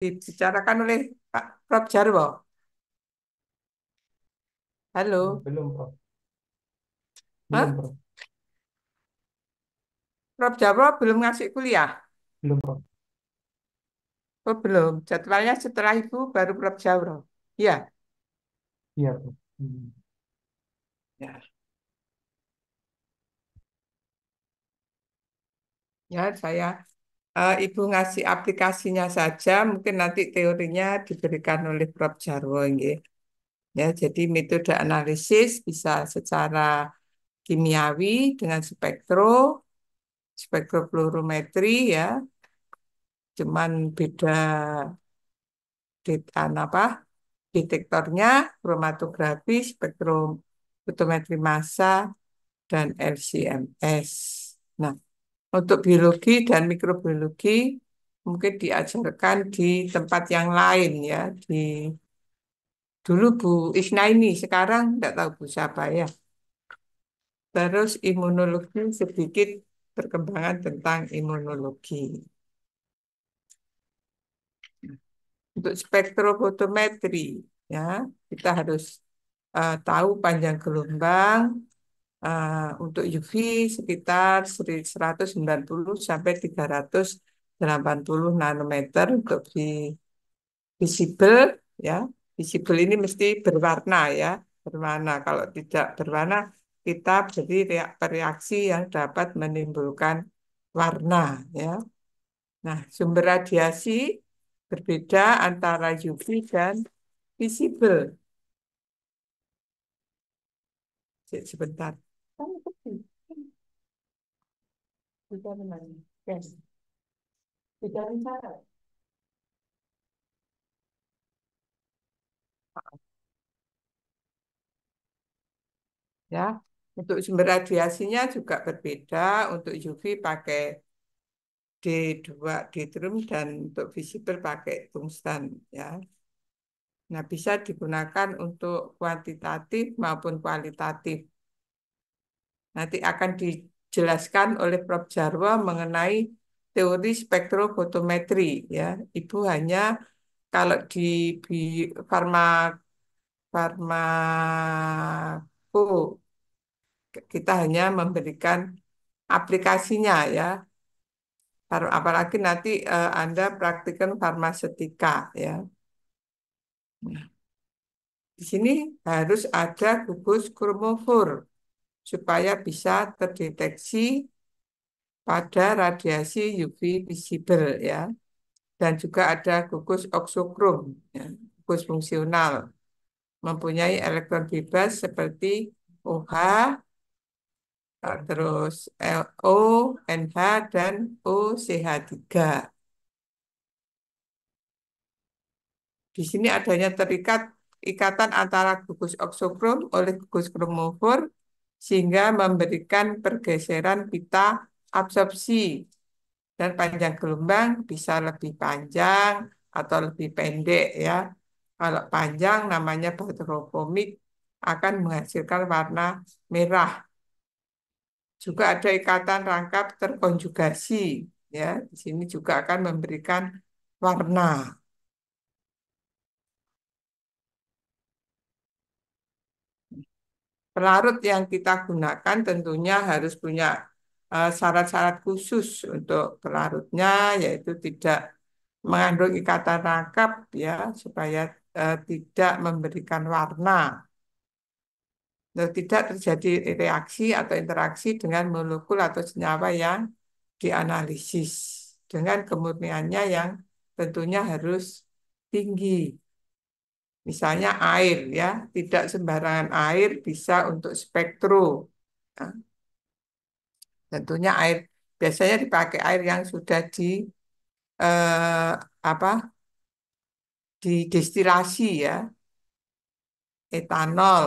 dibicarakan oleh Pak Prof. Jarwo. Halo, Belum, Prof. Belum, Hah? Prof. Prof. Jarwo belum ngasih kuliah? Belum, Prof. Oh, belum. Jadwalnya setelah itu baru Prof. Jarwo. Ya, Iya, Prof. Hmm. ya, ya saya Ibu ngasih aplikasinya saja, mungkin nanti teorinya diberikan oleh Prof. Jarwo, nggih. Ya, jadi metode analisis bisa secara kimiawi dengan spektrofluorometri ya, cuman beda apa detektornya, kromatografi, spektrofotometri massa, dan LC-MS. Nah, untuk biologi dan mikrobiologi mungkin diajarkan di tempat yang lain ya. Dulu Bu Isna ini, sekarang tidak tahu Bu siapa ya. Terus imunologi sedikit perkembangan tentang imunologi. Untuk spektrofotometri ya, kita harus tahu panjang gelombang untuk UV sekitar 190 sampai 380 nanometer untuk visible ya. Visible ini mesti berwarna ya, berwarna. Kalau tidak berwarna, kita beri reaksi yang dapat menimbulkan warna ya. Nah, sumber radiasi berbeda antara UV dan visible. Sebentar. Ya, untuk sumber radiasinya juga berbeda. Untuk UV pakai D2 deuterium dan untuk visible pakai tungsten ya. Nah, bisa digunakan untuk kuantitatif maupun kualitatif. Nanti akan dijelaskan oleh Prof. Jarwo mengenai teori spektrofotometri ya. Ibu hanya kalau di farma farmako kita hanya memberikan aplikasinya ya. Apalagi nanti Anda praktikkan farmasetika ya. Nah, di sini harus ada gugus kromofor supaya bisa terdeteksi pada radiasi UV visible ya. Dan juga ada gugus oksokrom, ya, gugus fungsional, mempunyai elektron bebas seperti OH, terus LO, NH, dan OCH3. Di sini adanya ikatan antara gugus oksokrom oleh gugus kromofor sehingga memberikan pergeseran pita absorpsi dan panjang gelombang bisa lebih panjang atau lebih pendek ya. Kalau panjang namanya baterofomik akan menghasilkan warna merah. Juga ada ikatan rangkap terkonjugasi ya. Di sini juga akan memberikan warna. Pelarut yang kita gunakan tentunya harus punya syarat-syarat khusus untuk pelarutnya, yaitu tidak mengandung ikatan rangkap ya, supaya tidak memberikan warna dan tidak terjadi reaksi atau interaksi dengan molekul atau senyawa yang dianalisis dengan kemurniannya yang tentunya harus tinggi. Misalnya air ya, tidak sembarangan air bisa untuk spektro. Nah, tentunya air biasanya dipakai air yang sudah eh, apa didestilasi ya, etanol,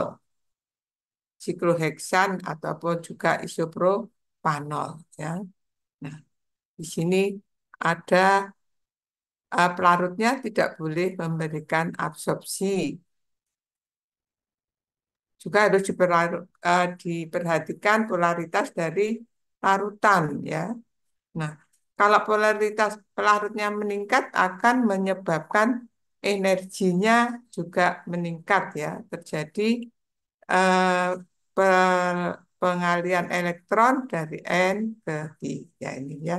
sikloheksan ataupun juga isopropanol ya. Nah, di sini ada pelarutnya tidak boleh memberikan absorpsi. Juga harus diperhatikan polaritas dari larutan ya. Nah, Kalau polaritas pelarutnya meningkat akan menyebabkan energinya juga meningkat ya. Terjadi eh, pengalian elektron dari N ke Q. Ya ini ya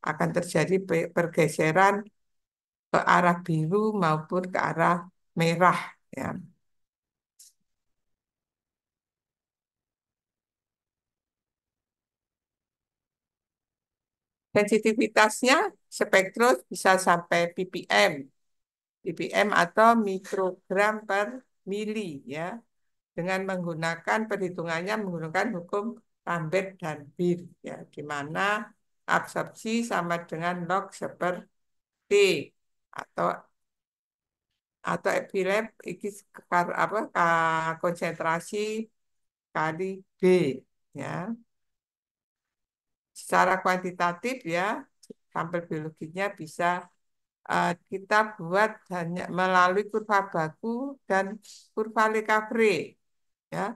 akan terjadi pergeseran ke arah biru maupun ke arah merah ya. Sensitivitasnya spektrum bisa sampai ppm, ppm atau mikrogram per mili ya. Dengan menggunakan perhitungannya menggunakan hukum Lambert dan Beer ya, di mana absorpsi sama dengan log seperti atau epilep iki apa konsentrasi kali B ya. Secara kuantitatif ya, sampel biologinya bisa kita buat hanya melalui kurva baku dan kurva Lekavre ya.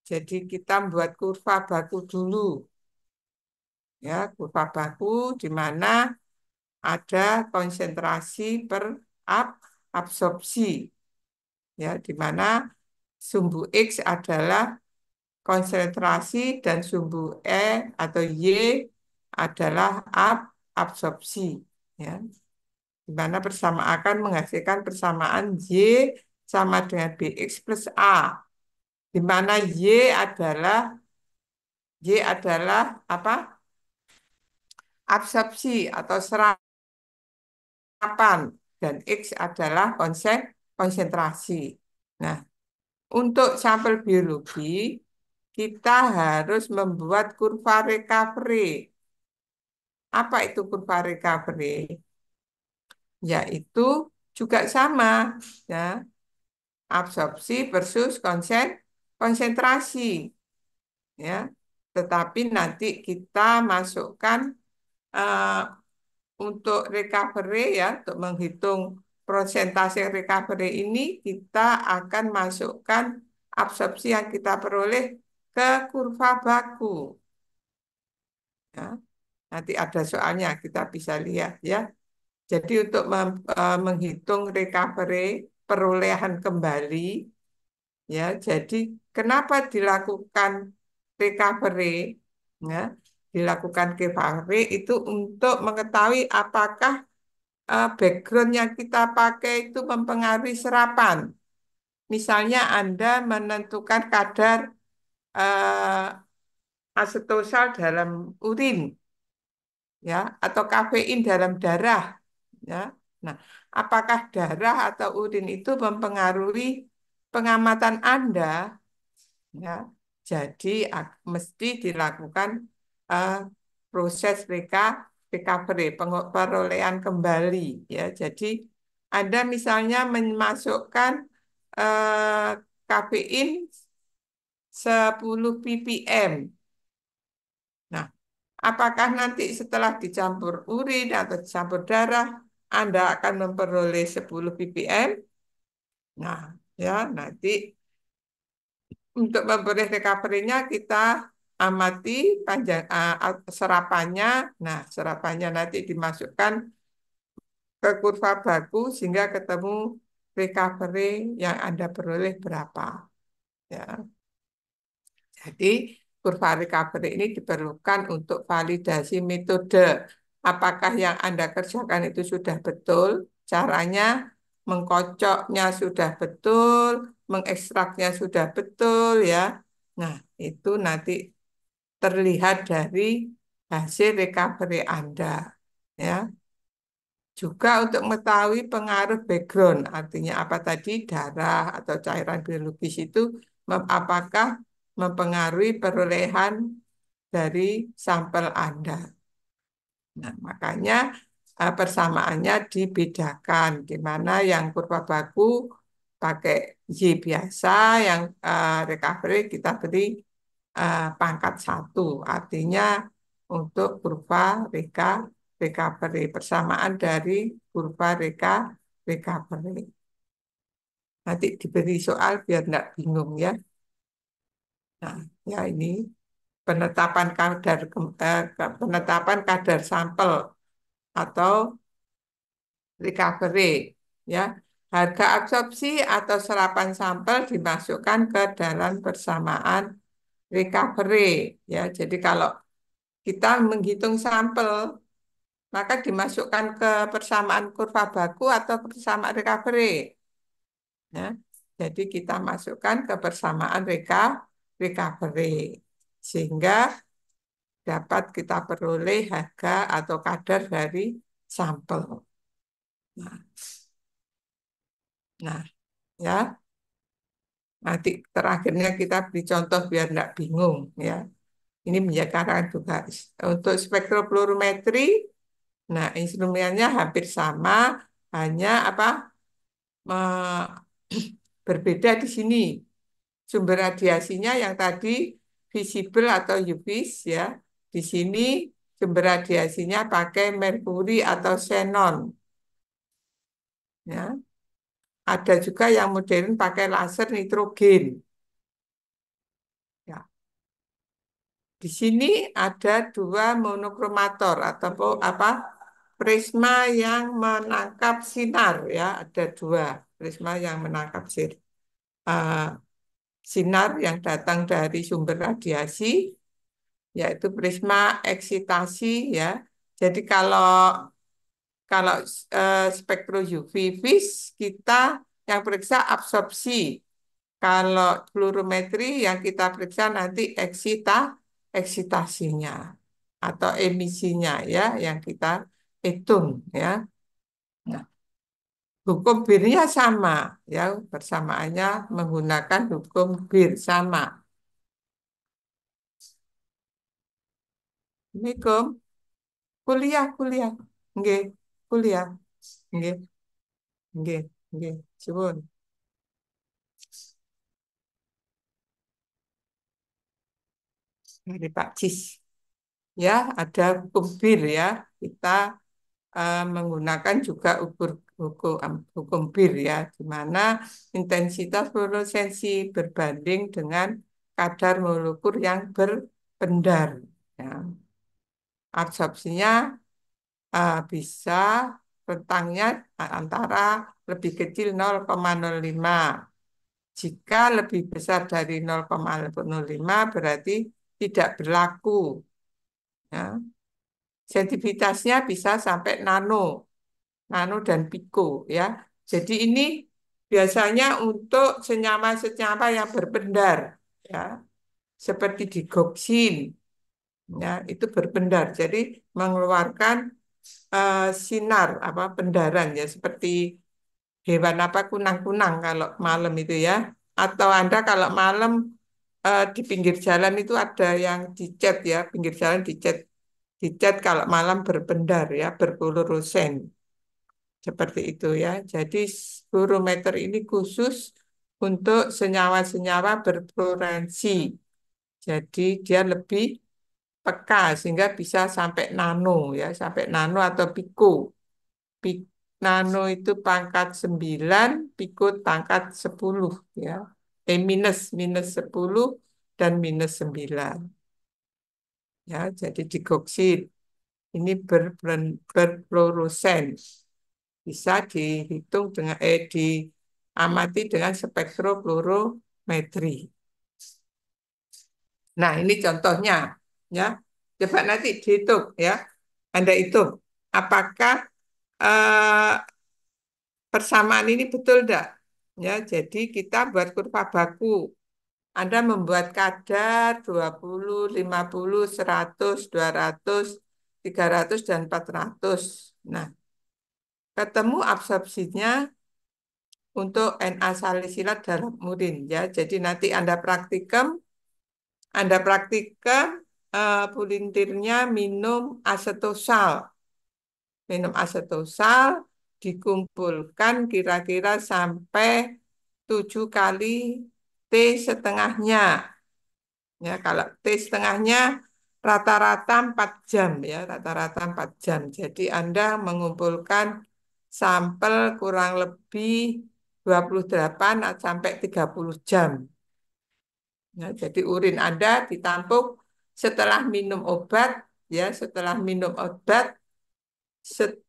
Jadi kita buat kurva baku dulu ya, kurva baku di mana ada konsentrasi per absorpsi ya, di mana sumbu X adalah konsentrasi dan sumbu E atau Y adalah absorpsi ya, di mana persamaan akan menghasilkan persamaan Y sama dengan BX plus A, di mana Y adalah apa? Absorpsi atau serapan dan X adalah konsentrasi. Nah, untuk sampel biologi kita harus membuat kurva recovery. Apa itu kurva recovery? Yaitu juga sama ya, absorpsi versus konsentrasi ya. Tetapi nanti kita masukkan eh, untuk recovery ya, untuk menghitung persentase recovery ini kita akan masukkan absorpsi yang kita peroleh ke kurva baku ya. Nanti ada soalnya kita bisa lihat ya. Jadi untuk menghitung recovery perolehan kembali ya. Jadi kenapa dilakukan recovery ya? Dilakukan recovery itu untuk mengetahui apakah background yang kita pakai itu mempengaruhi serapan. Misalnya Anda menentukan kadar asetosal dalam urin ya atau kafein dalam darah ya. Nah, apakah darah atau urin itu mempengaruhi pengamatan Anda ya? Jadi mesti dilakukan eh, proses recovery, perolehan kembali ya. Jadi Anda misalnya memasukkan eh, kafein 10 ppm. Nah, apakah nanti setelah dicampur urin atau dicampur darah, Anda akan memperoleh 10 ppm? Nah, ya nanti untuk memperoleh recovery-nya kita amati panjang serapannya. Nah, serapannya nanti dimasukkan ke kurva baku sehingga ketemu recovery yang Anda peroleh berapa. Ya. Jadi, kurva recovery ini diperlukan untuk validasi metode. Apakah yang Anda kerjakan itu sudah betul, caranya mengkocoknya sudah betul, mengekstraknya sudah betul ya. Nah, itu nanti terlihat dari hasil recovery Anda ya. Juga untuk mengetahui pengaruh background, artinya apa tadi darah atau cairan biologis itu apakah mempengaruhi perolehan dari sampel Anda. Nah, makanya persamaannya dibedakan, di mana yang kurva baku pakai Y biasa, yang recovery kita beri pangkat 1, artinya untuk kurva recovery, persamaan dari kurva recovery. Nanti diberi soal biar tidak bingung ya. Nah, ya ini. penetapan kadar sampel atau recovery, ya. Harga absorpsi atau serapan sampel dimasukkan ke dalam persamaan recovery, ya. Jadi kalau kita menghitung sampel, maka dimasukkan ke persamaan kurva baku atau persamaan recovery, ya. Jadi kita masukkan ke persamaan recovery sehingga dapat kita peroleh harga atau kadar dari sampel. Nah, nah, ya. Nanti terakhirnya kita beri contoh biar tidak bingung, ya. Ini menjadi tugas. Untuk spektrofluorometri, nah instrumennya hampir sama, hanya apa me- berbeda di sini. Sumber radiasinya yang tadi visible atau UV, ya. Di sini sumber radiasinya pakai merkuri atau xenon, ya. Ada juga yang modern pakai laser nitrogen. Ya. Di sini ada dua monokromator atau apa prisma yang menangkap sinar, ya. Ada dua prisma yang menangkap uh, sinar yang datang dari sumber radiasi, yaitu prisma eksitasi, ya. Jadi kalau kalau spektro UV vis kita yang periksa absorpsi. Kalau fluorometri yang kita periksa nanti eksitasinya atau emisinya, ya yang kita hitung, ya. Nah, hukum Bir-nya sama, ya persamaannya menggunakan hukum Bir sama. Assalamualaikum. Kuliah, kuliah. Nggih, kuliah. Nggih, nggih, nggih. Suwun. Dari Pak Cis. Ya, ada hukum Bir, ya. Kita menggunakan juga hukum Bir, ya, di mana intensitas fluoresensi berbanding dengan kadar molekul yang berpendar. Ya. Absorpsinya bisa rentangnya antara lebih kecil 0,05. Jika lebih besar dari 0,05 berarti tidak berlaku. Ya. Sensitivitasnya bisa sampai nano dan piko, ya. Jadi ini biasanya untuk senyawa-senyawa yang berpendar, ya, seperti digoksin, ya, itu berpendar. Jadi mengeluarkan sinar apa pendaran, ya, seperti hewan apa kunang-kunang kalau malam itu, ya. Atau Anda kalau malam di pinggir jalan itu ada yang dicat, ya, pinggir jalan dicat kalau malam berpendar, ya, berfluorosen. Seperti itu, ya. Jadi fluorometer ini khusus untuk senyawa-senyawa berfluoransi. Jadi dia lebih peka sehingga bisa sampai nano, ya, sampai nano atau piko. Pi- Nano itu pangkat 9, piko pangkat 10, ya. Minus, minus 10 dan minus 9. Ya, jadi digoksid. Ini berfluorosen. Bisa dihitung dengan diamati dengan spektrofluorometri. Nah, ini contohnya, ya. Coba nanti dihitung, ya. Anda hitung apakah eh, persamaan ini betul enggak? Ya, jadi kita buat kurva baku. Anda membuat kadar 20, 50, 100, 200, 300 dan 400. Nah, ketemu absorpsinya untuk Na salisilat dalam urin, ya. Jadi nanti Anda praktikum bulintirnya minum asetosal dikumpulkan kira-kira sampai 7 kali T setengahnya. Ya, kalau T setengahnya rata-rata 4 jam, ya, rata-rata 4 jam. Jadi Anda mengumpulkan sampel kurang lebih 28 sampai 30 jam. Ya, jadi urin Anda ditampung setelah minum obat, ya, setelah minum obat, se-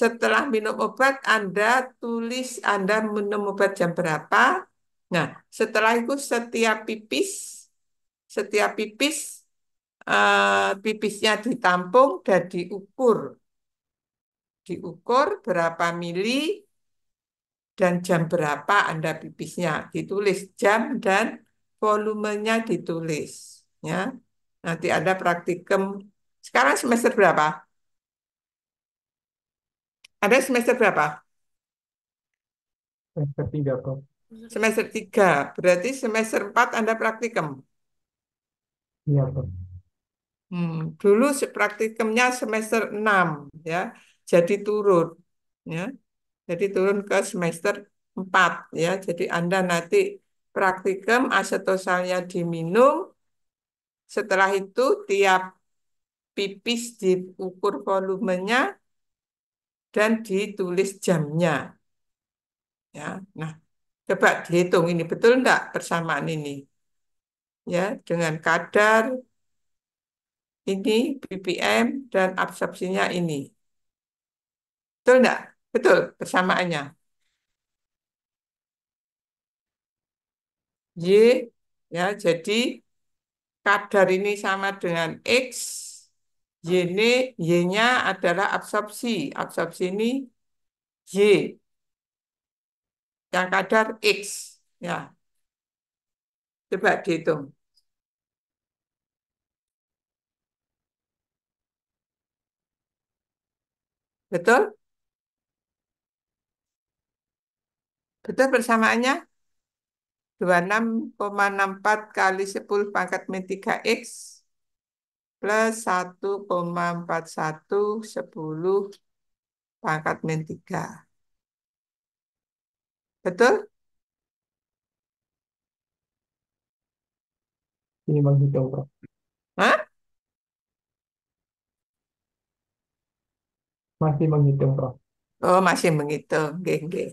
setelah minum obat, Anda tulis Anda minum obat jam berapa. Nah, setelah itu setiap pipis pipisnya ditampung dan diukur berapa mili dan jam berapa Anda pipisnya. Ditulis jam dan volumenya ditulis. Ya, nanti ada praktikum. Sekarang semester berapa? Ada semester berapa? Semester 3, Prof. Semester 3. Berarti semester 4 Anda praktikum. Iya, Prof. Dulu praktikumnya semester 6 ya. Jadi turun ya. Jadi turun ke semester 4 ya. Jadi Anda nanti praktikum asetosalnya diminum. Setelah itu tiap pipis diukur volumenya dan ditulis jamnya ya. Nah, coba dihitung ini betul enggak persamaan ini ya dengan kadar ini ppm dan absorpsinya ini. Betul enggak? Betul persamaannya. Y ya, jadi kadar ini sama dengan X, Y-nya adalah absorpsi. Absorpsi ini Y, yang kadar X. Ya, coba dihitung. Betul? Betul persamaannya? 26,64 kali 10 pangkat min 3X plus 1,41 10 pangkat min 3. Betul? Ini menghitung, Prof. Hah? Masih menghitung, Prof. Oh, masih menghitung. Nggih, nggih.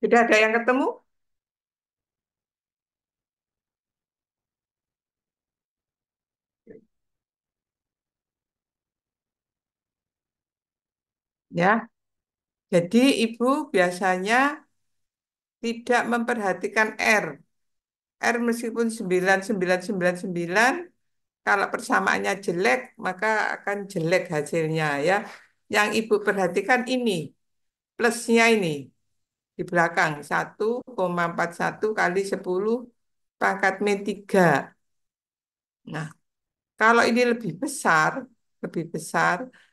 Sudah ada yang ketemu? Ya. Jadi Ibu biasanya tidak memperhatikan R. R meskipun 9999, kalau persamaannya jelek, maka akan jelek hasilnya ya. Yang Ibu perhatikan ini, plusnya ini di belakang 1,41 kali 10 pangkat min 3. Nah, kalau ini lebih besar,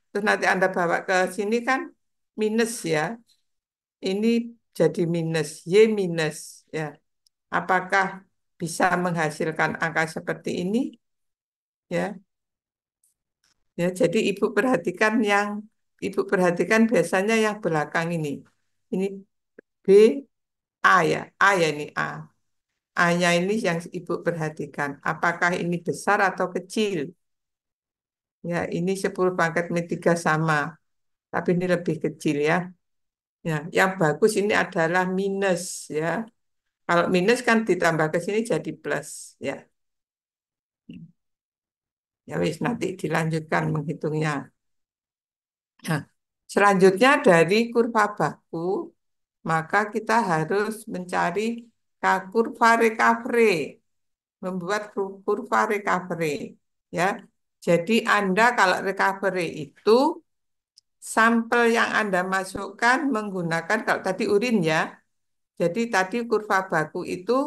terus nanti Anda bawa ke sini kan minus ya. Ini jadi minus, Y minus ya. Apakah bisa menghasilkan angka seperti ini? Ya, ya. Jadi Ibu perhatikan biasanya yang belakang ini. Ini B, A ya, A ya ini A. A-nya ini yang Ibu perhatikan. Apakah ini besar atau kecil? Ya, ini 10 pangkat min 3 sama, tapi ini lebih kecil ya. Ya, yang bagus ini adalah minus ya. Kalau minus kan ditambah ke sini jadi plus ya. Ya wis nanti dilanjutkan menghitungnya. Nah, selanjutnya dari kurva baku, maka kita harus mencari kurva recovery, membuat kurva recovery ya. Jadi Anda kalau recovery itu sampel yang Anda masukkan menggunakan kalau tadi urin ya. Jadi tadi kurva baku itu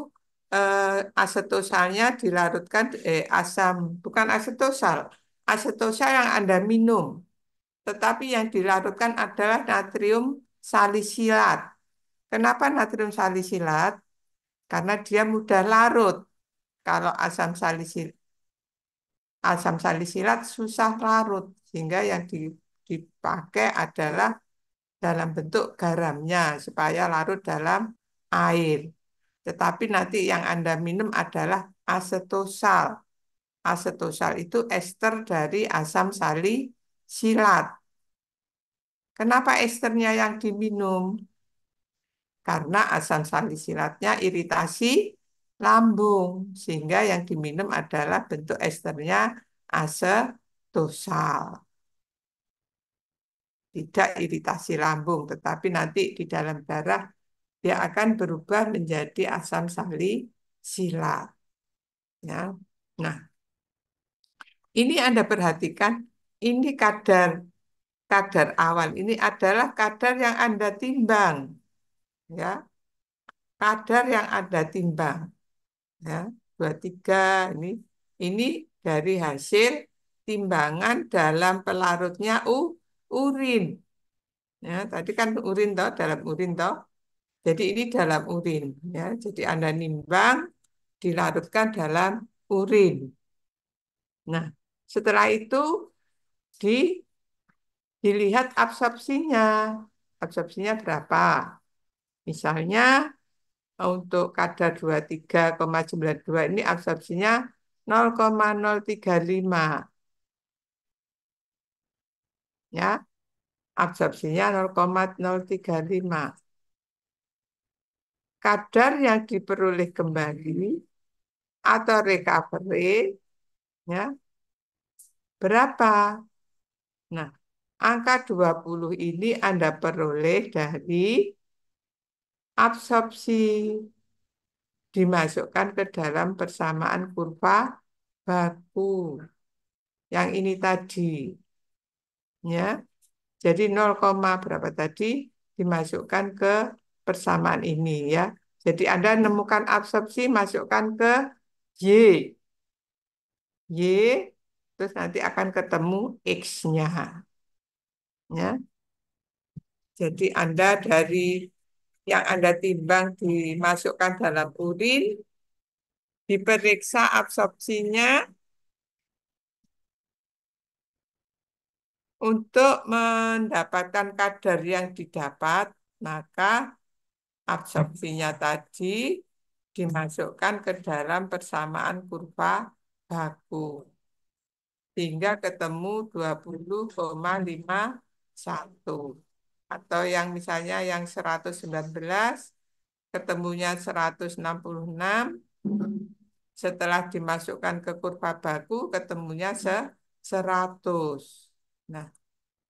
asetosalnya dilarutkan asam bukan asetosal. Asetosal yang Anda minum, tetapi yang dilarutkan adalah natrium salisilat. Kenapa natrium salisilat? Karena dia mudah larut. Kalau asam salisilat susah larut, sehingga yang dipakai adalah dalam bentuk garamnya supaya larut dalam air. Tetapi nanti yang Anda minum adalah asetosal. Asetosal itu ester dari asam salisilat. Kenapa esternya yang diminum? Karena asam salisilatnya iritasi lambung, sehingga yang diminum adalah bentuk esternya asetosal. Tidak iritasi lambung, tetapi nanti di dalam darah dia akan berubah menjadi asam salisilat. Ya. Nah, ini Anda perhatikan, ini kadar kadar awal ini adalah kadar yang Anda timbang, ya, kadar yang Anda timbang, ya, 23 ini dari hasil timbangan dalam pelarutnya urin, ya, tadi kan urin toh, dalam urin toh, jadi ini dalam urin, ya, jadi Anda nimbang dilarutkan dalam urin. Nah, setelah itu di dilihat absorpsinya. Absorpsinya berapa? Misalnya untuk kadar 23,92 ini absorpsinya 0,035 ya. Absorpsinya 0,035. Kadar yang diperoleh kembali atau recovery ya berapa? Nah, angka 20 ini Anda peroleh dari absorpsi dimasukkan ke dalam persamaan kurva baku. Yang ini tadi, ya. Jadi 0, berapa tadi dimasukkan ke persamaan ini ya. Jadi Anda menemukan absorpsi, masukkan ke Y. Y, terus nanti akan ketemu X-nya. Ya. Jadi Anda dari yang Anda timbang dimasukkan dalam urin, diperiksa absorpsinya untuk mendapatkan kadar yang didapat, maka absorpsinya tadi dimasukkan ke dalam persamaan kurva baku. Hingga ketemu 20,51. Atau yang misalnya yang 119, ketemunya 166, setelah dimasukkan ke kurva baku, ketemunya 100. Nah,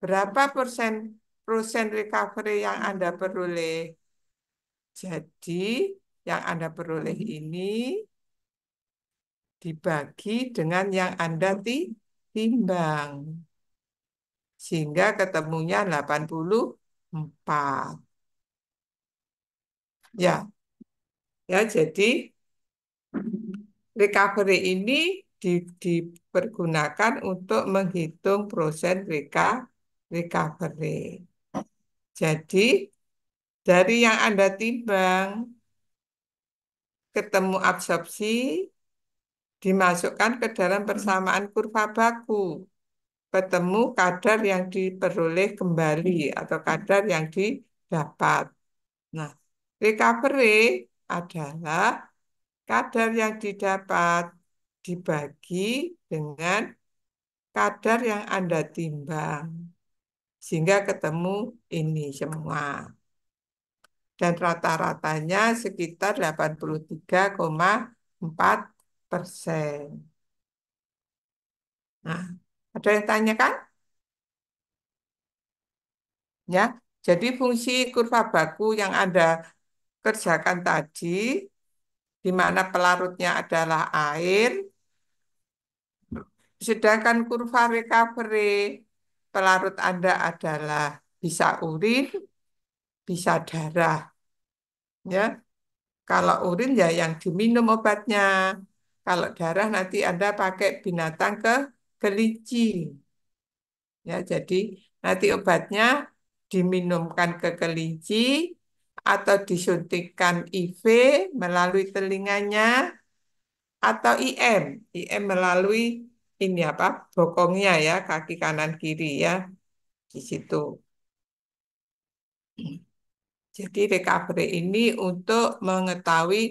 berapa persen recovery yang Anda peroleh? Jadi, yang Anda peroleh ini dibagi dengan yang Anda timbang. Sehingga ketemunya 84. Ya, ya jadi recovery ini dipergunakan untuk menghitung proses recovery. Jadi, dari yang Anda timbang, ketemu absorpsi, dimasukkan ke dalam persamaan kurva baku. Ketemu kadar yang diperoleh kembali atau kadar yang didapat. Nah, recovery adalah kadar yang didapat dibagi dengan kadar yang Anda timbang. Sehingga ketemu ini semua. Dan rata-ratanya sekitar 83,4%. Nah, ada yang tanyakan? Ya, jadi fungsi kurva baku yang Anda kerjakan tadi, di mana pelarutnya adalah air, sedangkan kurva recovery pelarut Anda adalah bisa urin, bisa darah. Ya, kalau urin ya yang diminum obatnya. Kalau darah nanti Anda pakai binatang kelinci. Ya, jadi nanti obatnya diminumkan ke kelinci atau disuntikkan IV melalui telinganya atau IM. IM melalui ini apa? Bokongnya ya, kaki kanan kiri ya di situ. Jadi recovery ini untuk mengetahui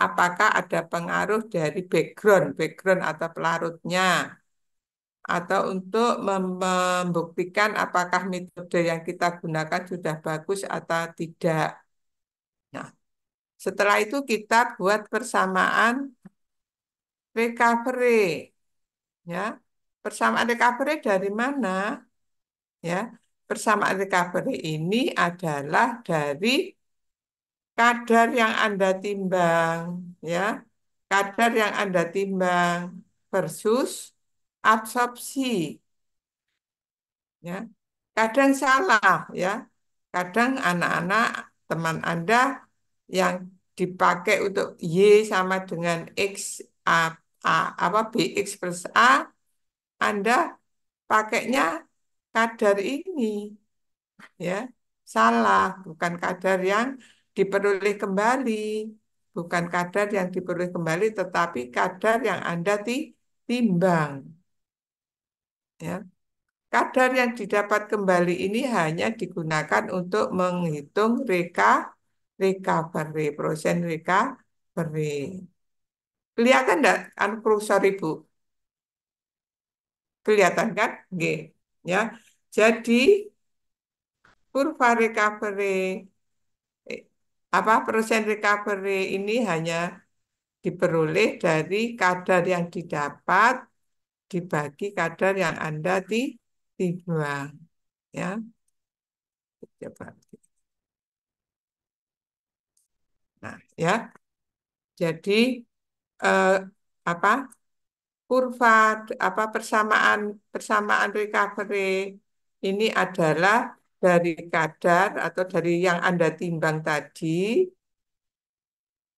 apakah ada pengaruh dari background atau pelarutnya, atau untuk membuktikan apakah metode yang kita gunakan sudah bagus atau tidak. Nah, setelah itu kita buat persamaan recovery, ya. Persamaan recovery dari mana? Ya, persamaan recovery ini adalah dari kadar yang Anda timbang, ya. Kadar yang Anda timbang versus absorpsi, ya. Kadang salah, ya. Kadang anak-anak teman Anda yang dipakai untuk Y sama dengan X A, A apa BX plus A, Anda pakainya kadar ini, ya. Salah, bukan kadar yang diperoleh kembali. Bukan kadar yang diperoleh kembali, tetapi kadar yang Anda timbang. Ya. Kadar yang didapat kembali ini hanya digunakan untuk menghitung recovery, proses recovery. Kelihatan enggak, kan kursor Ibu? Kelihatan kan? G. Ya. Jadi kurva recovery eh, apa persen recovery ini hanya diperoleh dari kadar yang didapat dibagi kadar yang Anda timbang. Ya. Coba. Nah, ya. Jadi eh, apa kurva apa persamaan recovery ini adalah dari kadar atau dari yang Anda timbang tadi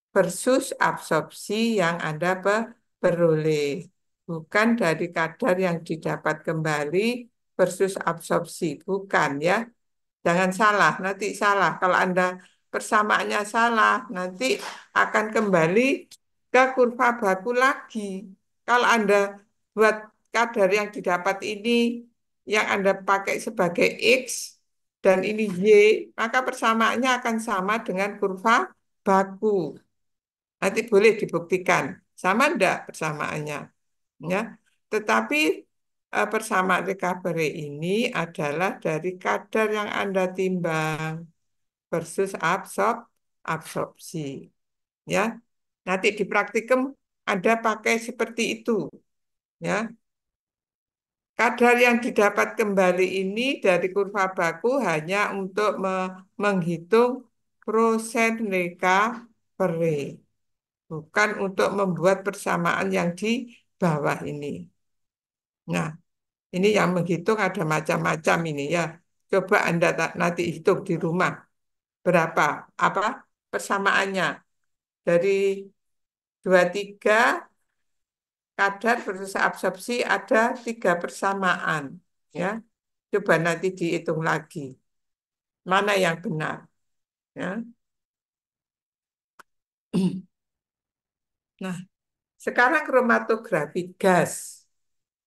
versus absorpsi yang Anda peroleh. Bukan dari kadar yang didapat kembali versus absorpsi. Bukan ya. Jangan salah, nanti salah. Kalau Anda persamaannya salah, nanti akan kembali ke kurva baku lagi. Kalau Anda buat kadar yang didapat ini, yang Anda pakai sebagai X, dan ini Y, maka persamaannya akan sama dengan kurva baku. Nanti boleh dibuktikan. Sama enggak persamaannya? Ya. Tetapi persamaan recovery ini adalah dari kadar yang Anda timbang versus absorpsi. Ya. Nanti di praktikum Anda pakai seperti itu. Ya. Kadar yang didapat kembali ini dari kurva baku hanya untuk menghitung persen recovery. Bukan untuk membuat persamaan yang di bawah ini. Nah, ini yang menghitung ada macam-macam ini ya. Coba Anda nanti hitung di rumah berapa apa persamaannya dari 23 kadar versus absorpsi ada 3 persamaan ya. Coba nanti dihitung lagi mana yang benar ya. Nah, sekarang kromatografi gas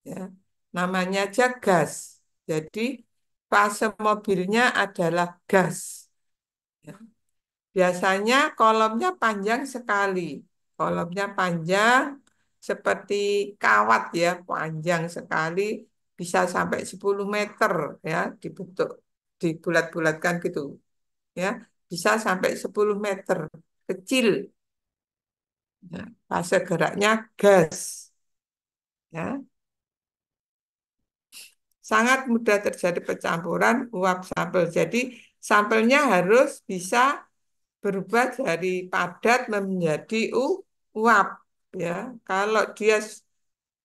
ya. Namanya aja gas. Jadi fase mobilnya adalah gas. Ya. Biasanya kolomnya panjang sekali. Kolomnya panjang seperti kawat ya, panjang sekali. bisa sampai 10 meter ya, dibentuk, dibulat-bulatkan gitu ya, bisa sampai 10 meter, kecil ya. Fase geraknya gas ya. Sangat mudah terjadi pencampuran uap sampel. Jadi sampelnya harus bisa berubah dari padat menjadi uap ya. Kalau dia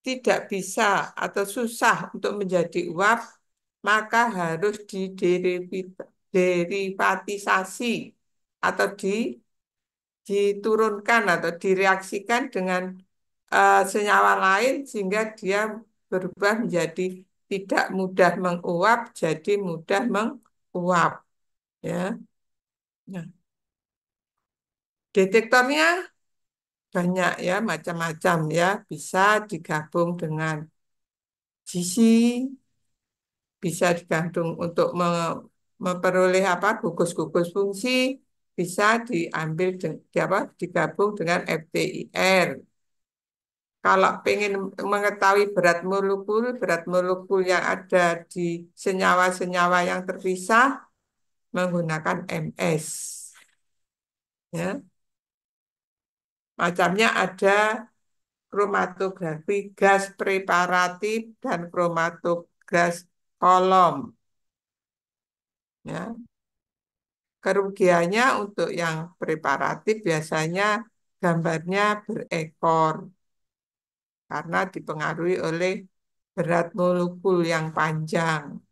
tidak bisa atau susah untuk menjadi uap, maka harus diderivatisasi atau diturunkan atau direaksikan dengan senyawa lain sehingga dia berubah menjadi tidak mudah menguap, jadi mudah menguap ya. Nah, detektornya banyak ya, macam-macam ya, bisa digabung dengan GC, bisa digantung untuk memperoleh apa gugus-gugus fungsi, bisa diambil digabung dengan FTIR. Kalau pengen mengetahui berat molekul yang ada di senyawa-senyawa yang terpisah menggunakan MS. Ya, macamnya ada kromatografi gas preparatif dan kromatogas kolom. Ya, kerugiannya untuk yang preparatif biasanya gambarnya berekor karena dipengaruhi oleh berat molekul yang panjang.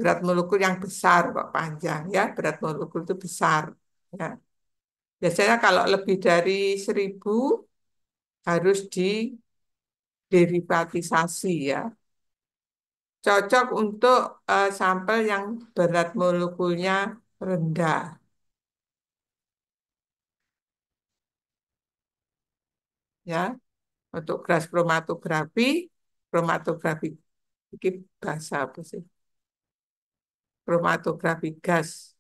Berat molekul yang besar kok panjang ya, berat molekul itu besar. Ya. Biasanya kalau lebih dari 1000 harus diderivatisasi ya. Cocok untuk sampel yang berat molekulnya rendah. Ya, untuk gas kromatografi, kromatografi ini bahasa apa sih? Kromatografi gas,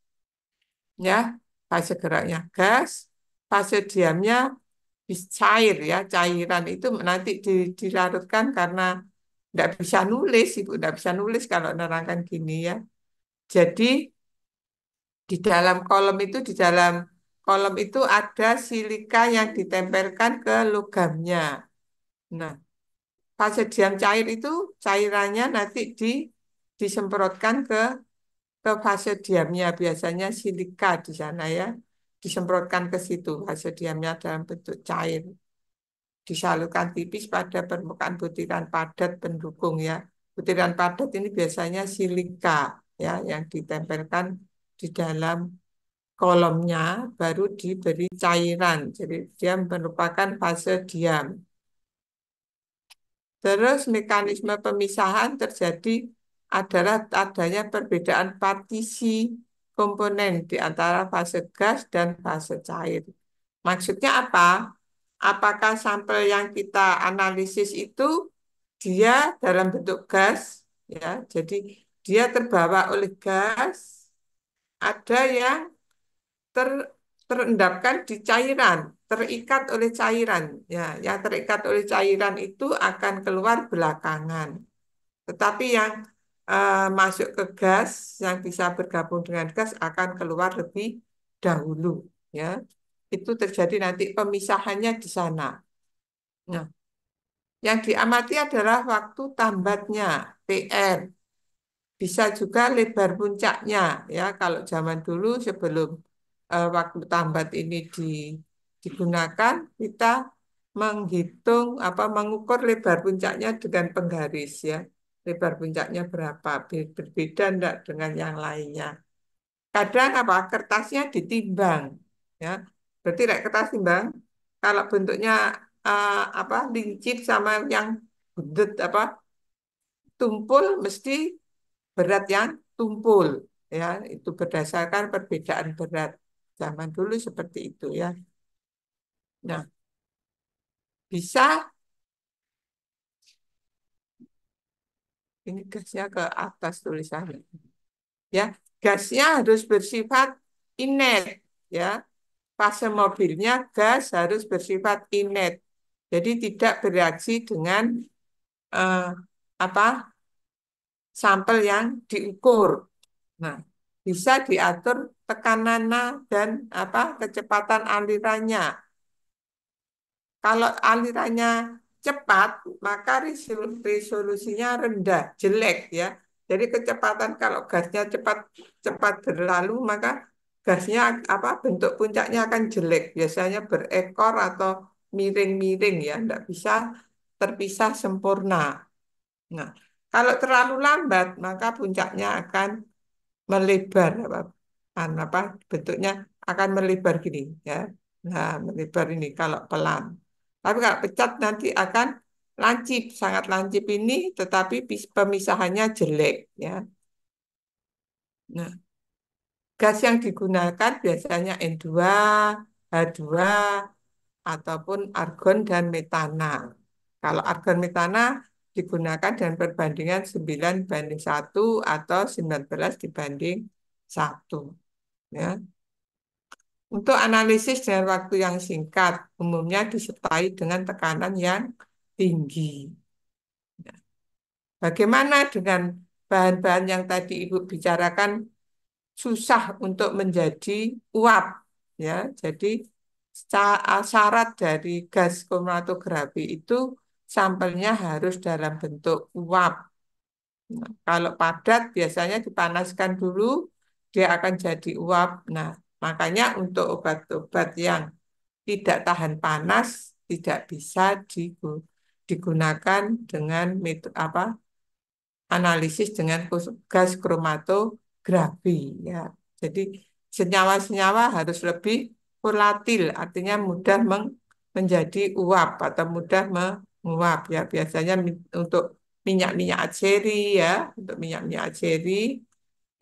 ya, fase geraknya gas, fase diamnya cair ya, cairan itu nanti dilarutkan karena nggak bisa nulis, Ibu nggak bisa nulis kalau nerangkan gini ya. Jadi di dalam kolom itu ada silika yang ditempelkan ke logamnya. Nah, fase diam cair itu cairannya nanti disemprotkan ke fase diamnya, biasanya silika di sana ya, disemprotkan ke situ fase diamnya dalam bentuk cair, disalurkan tipis pada permukaan butiran padat pendukung ya. Butiran padat ini biasanya silika ya yang ditempelkan di dalam kolomnya baru diberi cairan. Jadi dia merupakan fase diam. Terus mekanisme pemisahan terjadi adalah adanya perbedaan partisi komponen di antara fase gas dan fase cair. Maksudnya apa? Apakah sampel yang kita analisis itu dia dalam bentuk gas, ya, jadi dia terbawa oleh gas, ada yang ter, terendapkan di cairan, terikat oleh cairan. Ya, yang terikat oleh cairan itu akan keluar belakangan. Tetapi yang masuk ke gas, yang bisa bergabung dengan gas akan keluar lebih dahulu. Ya, itu terjadi nanti pemisahannya di sana. Nah, yang diamati adalah waktu tambatnya, PR. Bisa juga lebar puncaknya ya. Kalau zaman dulu sebelum waktu tambat ini digunakan, kita menghitung apa mengukur lebar puncaknya dengan penggaris ya. Lebar puncaknya berapa? Berbeda enggak dengan yang lainnya. Kadang apa? Kertasnya ditimbang ya. Berarti kertas timbang kalau bentuknya apa lincip sama yang budet apa tumpul mesti berat yang tumpul ya itu berdasarkan perbedaan berat zaman dulu seperti itu ya. Nah, bisa ini gasnya ke atas tulisannya ya. Gasnya harus bersifat inet ya. Fase mobilnya gas harus bersifat inet. Jadi tidak bereaksi dengan eh, apa sampel yang diukur. Nah, bisa diatur tekanannya dan kecepatan alirannya. Kalau alirannya cepat, maka resolusinya rendah, jelek ya. Jadi kecepatan kalau gasnya cepat cepat berlalu, maka gasnya bentuk puncaknya akan jelek. Biasanya berekor atau miring-miring ya, tidak bisa terpisah sempurna. Nah, kalau terlalu lambat, maka puncaknya akan melebar bentuknya akan melebar gini ya. Nah, melebar ini kalau pelan. Tapi kalau pecat nanti akan lancip, sangat lancip ini, tetapi pemisahannya jelek ya. Nah, gas yang digunakan biasanya N2, H2, ataupun argon dan metana. Kalau argon metana digunakan dengan perbandingan 9:1 atau 19:1. Ya. Untuk analisis dengan waktu yang singkat, umumnya disertai dengan tekanan yang tinggi. Bagaimana dengan bahan-bahan yang tadi Ibu bicarakan susah untuk menjadi uap, ya. Jadi syarat dari gas kromatografi itu sampelnya harus dalam bentuk uap. Nah, kalau padat biasanya dipanaskan dulu, dia akan jadi uap. Nah, makanya untuk obat-obat yang tidak tahan panas tidak bisa digunakan dengan metode analisis dengan gas kromatografi ya. Jadi senyawa-senyawa harus lebih volatil, artinya mudah menjadi uap atau mudah menguap ya. Biasanya untuk minyak-minyak atsiri ya, untuk minyak-minyak atsiri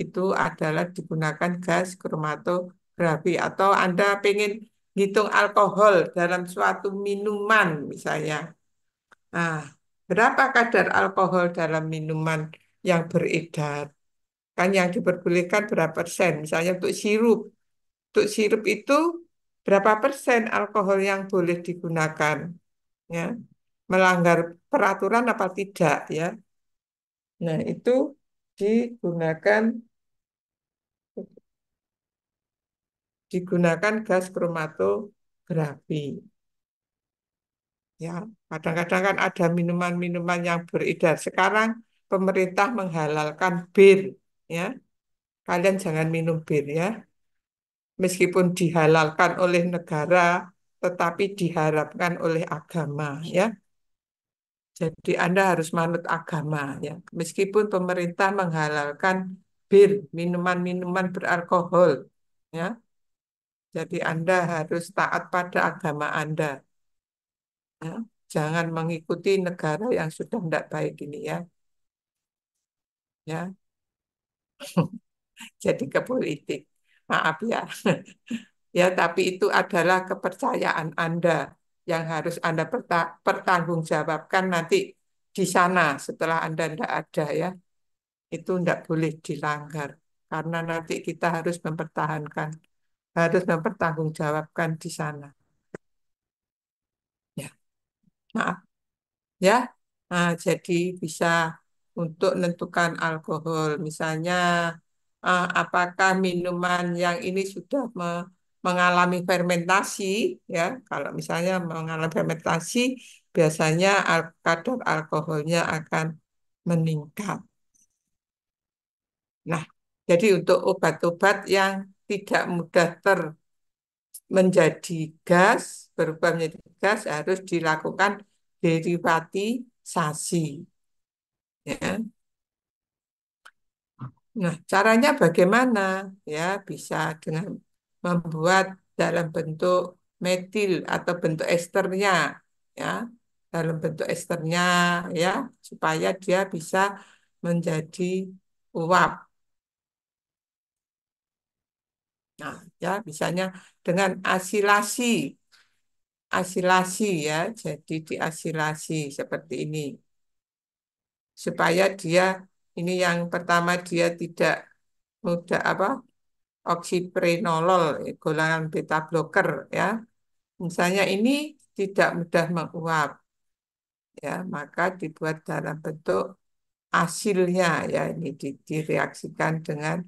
itu adalah digunakan gas kromatografi atau Anda pengen hitung alkohol dalam suatu minuman misalnya. Nah, berapa kadar alkohol dalam minuman yang beredar? Kan yang diperbolehkan berapa persen? Misalnya untuk sirup itu berapa persen alkohol yang boleh digunakan? Ya, melanggar peraturan apa tidak ya? Nah, itu digunakan digunakan gas kromatografi. Ya, kadang-kadang kan ada minuman-minuman yang beredar. Sekarang pemerintah menghalalkan bir, ya. Kalian jangan minum bir ya. Meskipun dihalalkan oleh negara, tetapi diharapkan oleh agama ya. Jadi Anda harus manut agama ya. Meskipun pemerintah menghalalkan bir, minuman-minuman beralkohol ya. Jadi Anda harus taat pada agama Anda ya. Jangan mengikuti negara yang sudah tidak baik ini ya. Ya, jadi ke politik. Maaf ya. Ya, tapi itu adalah kepercayaan Anda yang harus Anda pertanggungjawabkan nanti di sana setelah Anda tidak ada ya. Itu tidak boleh dilanggar karena nanti kita harus mempertanggungjawabkan di sana. Ya, maaf ya. Nah, jadi bisa untuk menentukan alkohol, misalnya apakah minuman yang ini sudah mengalami fermentasi, ya. Kalau misalnya mengalami fermentasi, biasanya kadar alkoholnya akan meningkat. Nah, jadi untuk obat-obat yang tidak mudah menjadi gas, berubah menjadi gas harus dilakukan derivatisasi. Ya. Nah, caranya bagaimana? Ya, bisa dengan membuat dalam bentuk metil atau bentuk esternya, ya, dalam bentuk esternya, ya, supaya dia bisa menjadi uap. Nah, ya, misalnya dengan asilasi, asilasi ya, jadi diasilasi seperti ini, supaya dia ini yang pertama dia tidak mudah oksiprenolol, golongan beta bloker ya. Misalnya ini tidak mudah menguap. ya, maka dibuat dalam bentuk asilnya, ya, ini direaksikan dengan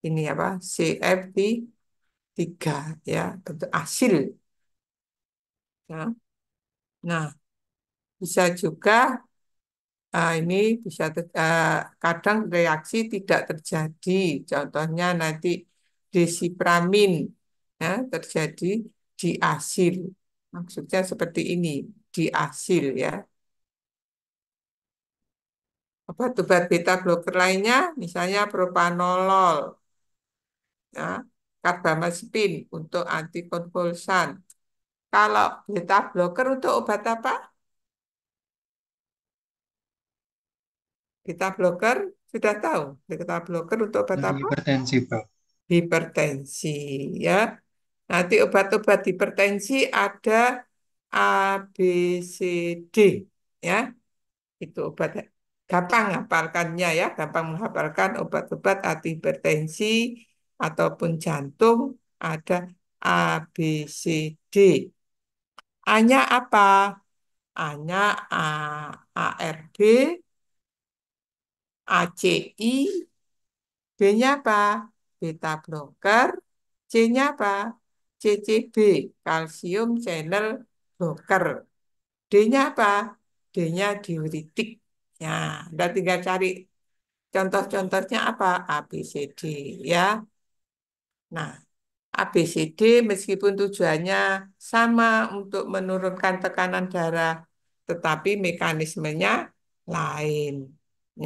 ini apa, CFP3, ya, bentuk asil. Ya. Nah, bisa juga ini bisa kadang reaksi tidak terjadi. Contohnya nanti desipramin, ya, terjadi di asil. Maksudnya seperti ini, di asil, ya. Obat-obat beta bloker lainnya, misalnya propanolol, ya, karbamazepin untuk antikonvulsan. Kalau beta bloker untuk obat apa? Beta bloker sudah tahu. Beta bloker untuk obat Dari apa? hipertensi, Bro. Hipertensi, ya. Nanti obat-obat hipertensi ada A, B, C, D, ya. Itu obat gampang hafalkannya, ya, gampang menghafalkan obat-obat anti hipertensi ataupun jantung ada A, B, C, D. A-nya apa? A-nya A, ARB, ACI, B-nya apa? Beta blocker, C-nya apa? CCB, kalsium channel blocker. D-nya apa? D-nya diuretik. Ya, Anda tinggal cari contoh-contohnya apa? A, B, C, D, ya. Nah, ABCD meskipun tujuannya sama untuk menurunkan tekanan darah, tetapi mekanismenya lain.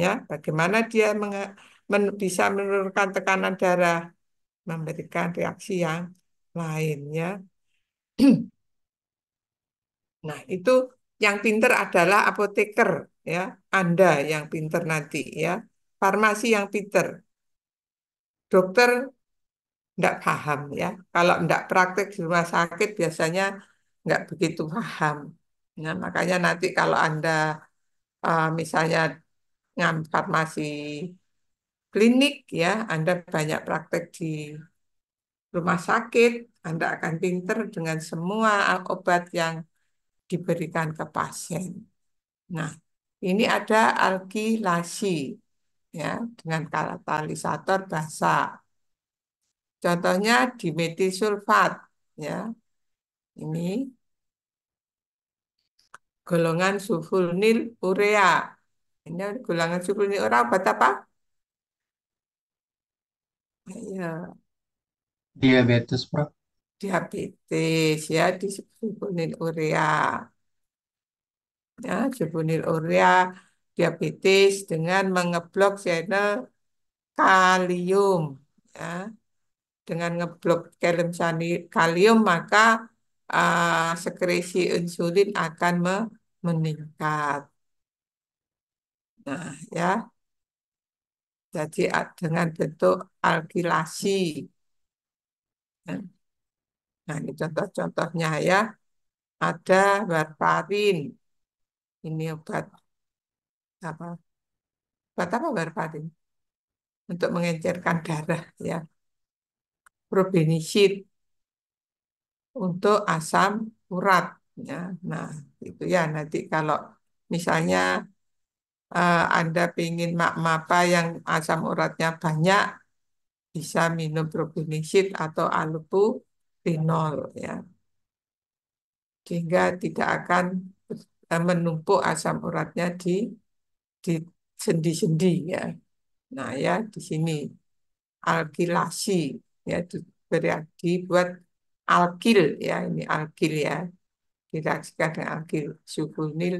Ya, bagaimana dia bisa menurunkan tekanan darah, memberikan reaksi yang lain, ya. Nah, itu yang pinter adalah apoteker, ya. Anda yang pinter nanti, ya. Farmasi yang pinter. Dokter nggak paham, ya. Kalau nggak praktek di rumah sakit biasanya nggak begitu paham. Nah, makanya nanti kalau Anda misalnya farmasi klinik, ya, Anda banyak praktek di rumah sakit, Anda akan pinter dengan semua obat yang diberikan ke pasien. Nah, ini ada alkilasi, ya, dengan katalisator basa. Contohnya dimetilsulfat, ya. Ini golongan sulfonil urea. Ini golongan sulfonil urea obat apa? Ya, Diabetes, Bro. diabetes, ya, di sulfonil urea. Ya, sulfonil urea diabetes dengan mengeblok channel kalium. Ya, dengan ngeblok kalium maka sekresi insulin akan meningkat. Nah, ya, jadi dengan bentuk alkilasi. Nah, ini contoh-contohnya, ya. Ada warfarin. Ini obat apa? Obat apa warfarin? Untuk mengencerkan darah, ya. Probenicid untuk asam urat, ya. Nah, itu, ya, nanti kalau misalnya Anda ingin apa yang asam uratnya banyak, bisa minum probenicid atau allopurinol, ya. Sehingga tidak akan menumpuk asam uratnya di sendi-sendi, ya. Nah, ya, di sini alkilasi, ya, dibuat alkil, ya, ini alkil, ya, direaksikan dengan alkil sulfonil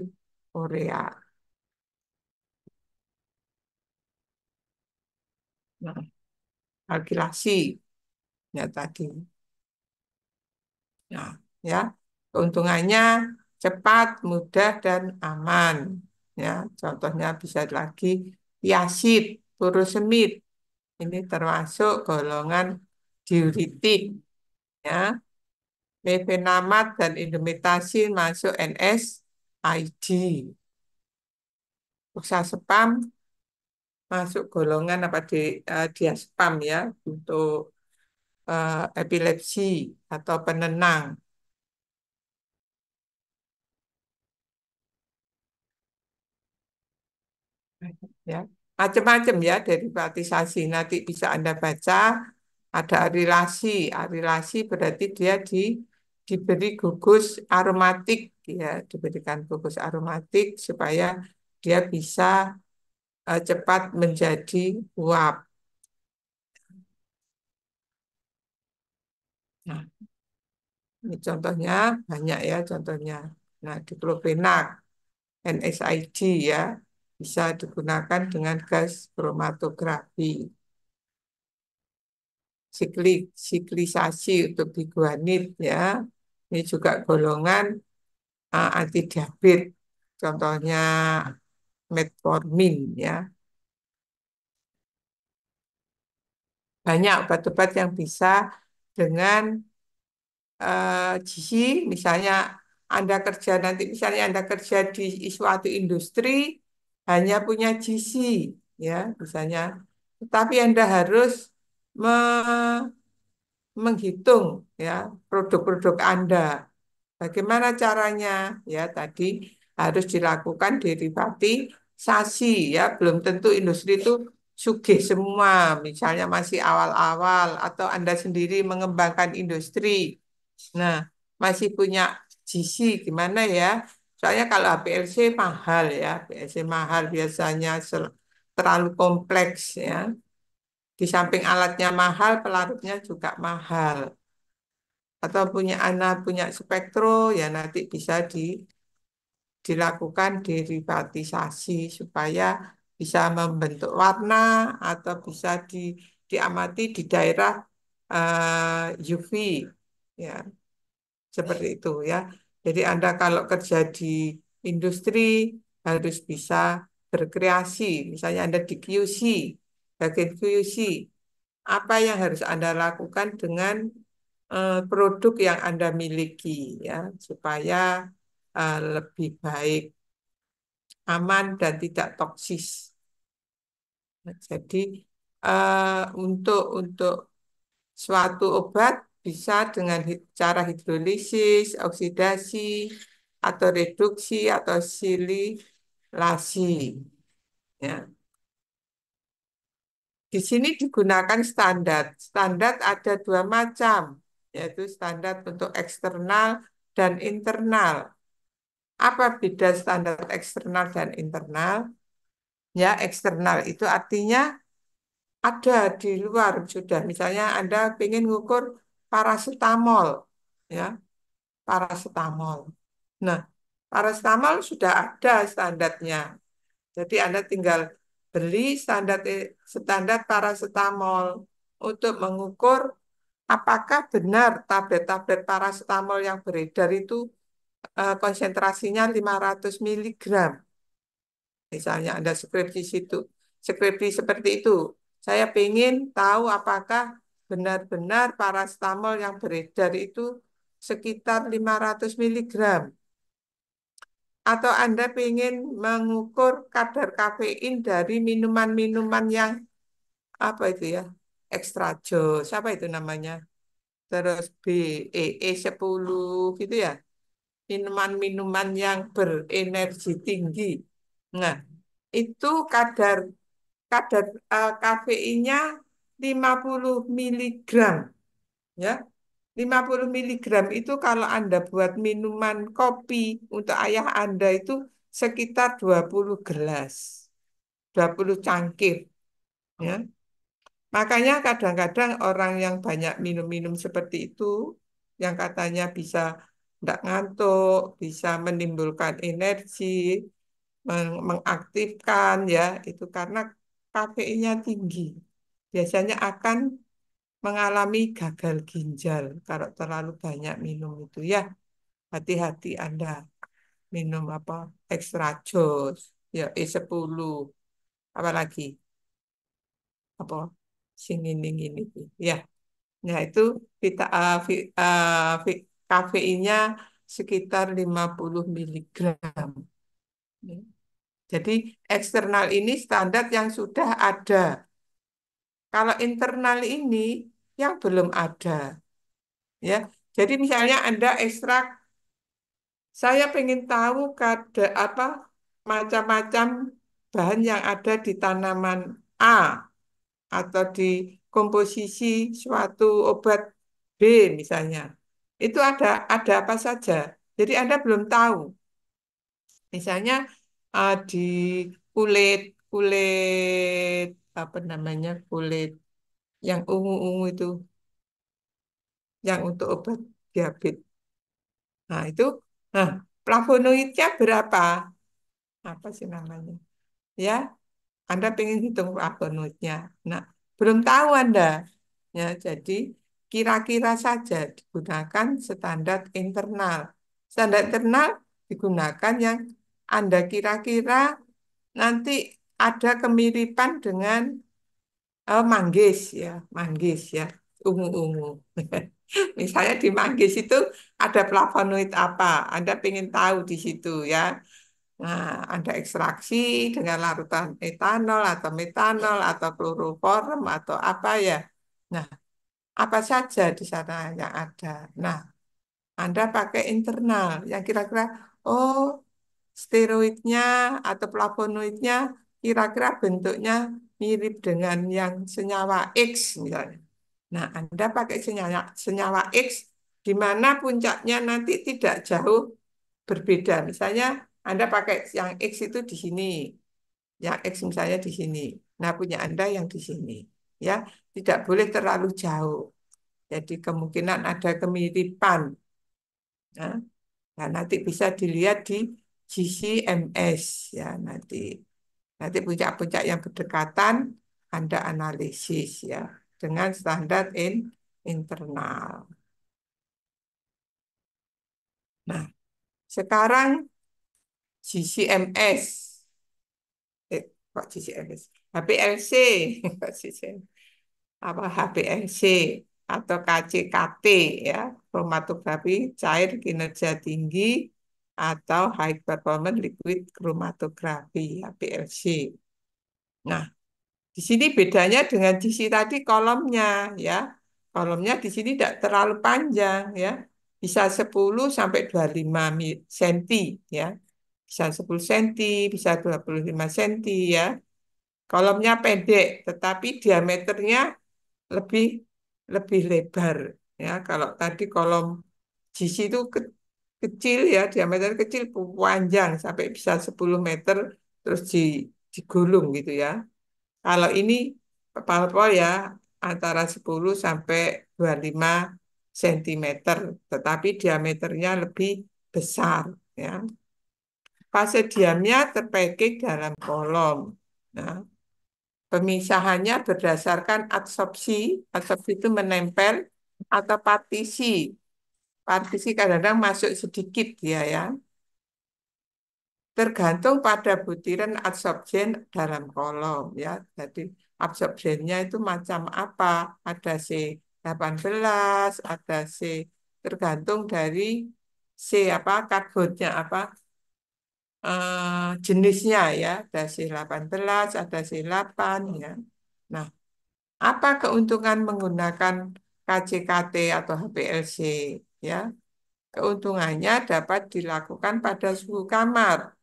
urea. Nah, alkilasi, ya, tadi. Nah, ya, keuntungannya cepat, mudah, dan aman. Ya, contohnya bisa lagi piasid, furosemid. Ini termasuk golongan diuretik. Ya, mefenamat dan indomethacin masuk NSAID. Oxazepam masuk golongan apa diazepam, ya, untuk epilepsi atau penenang. Ya, macam-macam ya derivatisasi. Nanti bisa Anda baca ada arilasi. Arilasi berarti dia diberi gugus aromatik, ya, diberikan gugus aromatik supaya dia bisa cepat menjadi uap. Nah, ini contohnya banyak ya contohnya. Nah, diklofenak, NSAID ya, bisa digunakan dengan gas kromatografi. Siklisasi untuk biguanid ya. Ini juga golongan anti diabetes. Contohnya metformin ya. Banyak obat-obat yang bisa dengan gizi, misalnya Anda kerja nanti, misalnya Anda kerja di suatu industri hanya punya gizi, ya, misalnya, tetapi Anda harus menghitung ya produk-produk Anda. Bagaimana caranya? Ya, tadi harus dilakukan derivatisasi ya. Belum tentu industri itu sugih semua. Misalnya masih awal-awal atau Anda sendiri mengembangkan industri. Nah, masih punya GC gimana ya? Soalnya kalau HPLC mahal ya. HPLC mahal biasanya terlalu kompleks ya. Di samping alatnya mahal, pelarutnya juga mahal. Atau punya anak punya spektro ya nanti bisa dilakukan derivatisasi supaya bisa membentuk warna atau bisa diamati di daerah UV ya seperti itu ya. Jadi Anda kalau kerja di industri harus bisa berkreasi. Misalnya Anda di QC, bagian QC, apa yang harus Anda lakukan dengan produk yang Anda miliki ya supaya lebih baik, aman dan tidak toksis. Nah, jadi untuk suatu obat bisa dengan cara hidrolisis, oksidasi, atau reduksi atau sililasi. Ya. Di sini digunakan standar. Standar ada dua macam, yaitu standar untuk eksternal dan internal. Apa beda standar eksternal dan internal? Ya, eksternal itu artinya ada di luar sudah. Misalnya Anda ingin mengukur paracetamol, ya, paracetamol. Nah, paracetamol sudah ada standarnya. Jadi Anda tinggal beli standar paracetamol untuk mengukur apakah benar tablet-tablet paracetamol yang beredar itu konsentrasinya 500 miligram. Misalnya Anda skripsi seperti itu. Saya ingin tahu apakah benar-benar paracetamol yang beredar itu sekitar 500 miligram. Atau Anda ingin mengukur kadar kafein dari minuman-minuman yang apa itu ya? Ekstra jos, apa itu namanya? Terus BEE10 gitu ya. Minuman-minuman yang berenergi tinggi. Nah, itu kadar kadar kafeinnya 50 miligram ya. 50 miligram itu kalau Anda buat minuman kopi untuk ayah Anda itu sekitar 20 gelas, 20 cangkir ya. Makanya kadang-kadang orang yang banyak minum-minum seperti itu yang katanya bisa tidak ngantuk, bisa menimbulkan energi, mengaktifkan ya, itu karena kafeinnya tinggi. Biasanya akan mengalami gagal ginjal kalau terlalu banyak minum itu ya. Hati-hati Anda minum apa ekstra jos, ya E10, apalagi apa sing ini ya. Nah, itu kafeinnya sekitar 50 miligram. Jadi eksternal ini standar yang sudah ada. Kalau internal ini yang belum ada. Ya, jadi misalnya Anda ekstrak, saya pengen tahu apa macam-macam bahan yang ada di tanaman A atau di komposisi suatu obat B misalnya. Itu ada apa saja. Jadi Anda belum tahu. Misalnya di kulit kulit apa namanya kulit yang ungu-ungu itu yang untuk obat diabetes. Nah, itu nah flavonoidnya berapa? Apa sih namanya? Ya, Anda pengen hitung flavonoidnya. Nah, belum tahu Anda. Ya, jadi kira-kira saja digunakan standar internal. Standar internal digunakan yang Anda kira-kira nanti ada kemiripan dengan manggis ya, manggis ya, ungu-ungu. Misalnya di manggis itu ada flavonoid apa, Anda pengen tahu di situ ya. Nah, ada ekstraksi dengan larutan etanol atau metanol atau kloroform atau apa ya. Nah, apa saja di sana yang ada. Nah, Anda pakai internal yang kira-kira, oh, steroidnya atau flavonoidnya kira-kira bentuknya mirip dengan yang senyawa X misalnya. Nah, Anda pakai senyawa X di mana puncaknya nanti tidak jauh berbeda. Misalnya Anda pakai yang X itu di sini, yang X misalnya di sini. Nah, punya Anda yang di sini. Ya, tidak boleh terlalu jauh. Jadi kemungkinan ada kemiripan. Nah, nah, nanti bisa dilihat di GCMS ya nanti puncak-puncak yang berdekatan Anda analisis ya dengan standar internal. Nah, sekarang GCMS, kok GCMS, HPLC, apa HPLC atau KCKT ya, kromatografi cair kinerja tinggi atau high performance liquid chromatography HPLC. Nah, di sini bedanya dengan GC tadi kolomnya ya. Kolomnya di sini tidak terlalu panjang ya. Bisa 10 sampai 25 cm ya. Bisa 10 cm, bisa 25 cm ya. Kolomnya pendek, tetapi diameternya lebih lebih lebar ya. Kalau tadi kolom GC itu kecil ya, diameter kecil panjang sampai bisa 10 meter terus digulung gitu ya. Kalau ini parpol ya antara 10 sampai 25 cm, tetapi diameternya lebih besar ya. Fase diamnya terpackage dalam kolom. Nah, pemisahannya berdasarkan adsorpsi. Adsorpsi itu menempel atau partisi. Partisi kadang-kadang masuk sedikit dia ya. Tergantung pada butiran adsorpsen dalam kolom ya. Jadi adsorpsennya itu macam apa? Ada C18, ada C tergantung dari C apa karbonnya apa jenisnya ya. Ada C18, ada C8 ya. Nah, apa keuntungan menggunakan KCKT atau HPLC ya? Keuntungannya dapat dilakukan pada suhu kamar.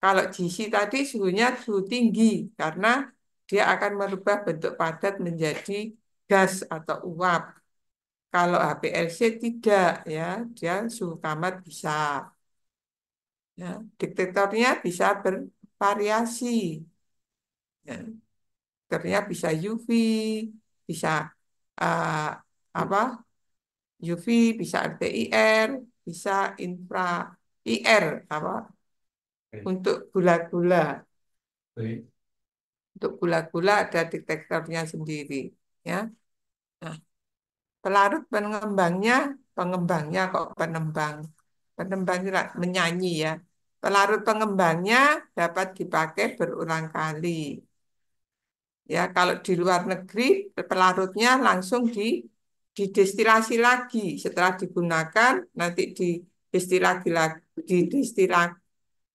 Kalau GC tadi suhunya suhu tinggi karena dia akan merubah bentuk padat menjadi gas atau uap. Kalau HPLC tidak ya, dia suhu kamar bisa. Ya. Detektornya bisa bervariasi. Ya. Detektornya bisa UV, bisa uh, apa? UV, bisa RTIR, bisa infra IR apa? Untuk gula-gula. Untuk gula-gula ada detektornya sendiri, ya. Nah, pelarut pengembangnya kok penembang, penembang tidak menyanyi ya. Pelarut pengembangnya dapat dipakai berulang kali. Ya, kalau di luar negeri pelarutnya langsung didestilasi lagi. Setelah digunakan nanti didestilasi lagi,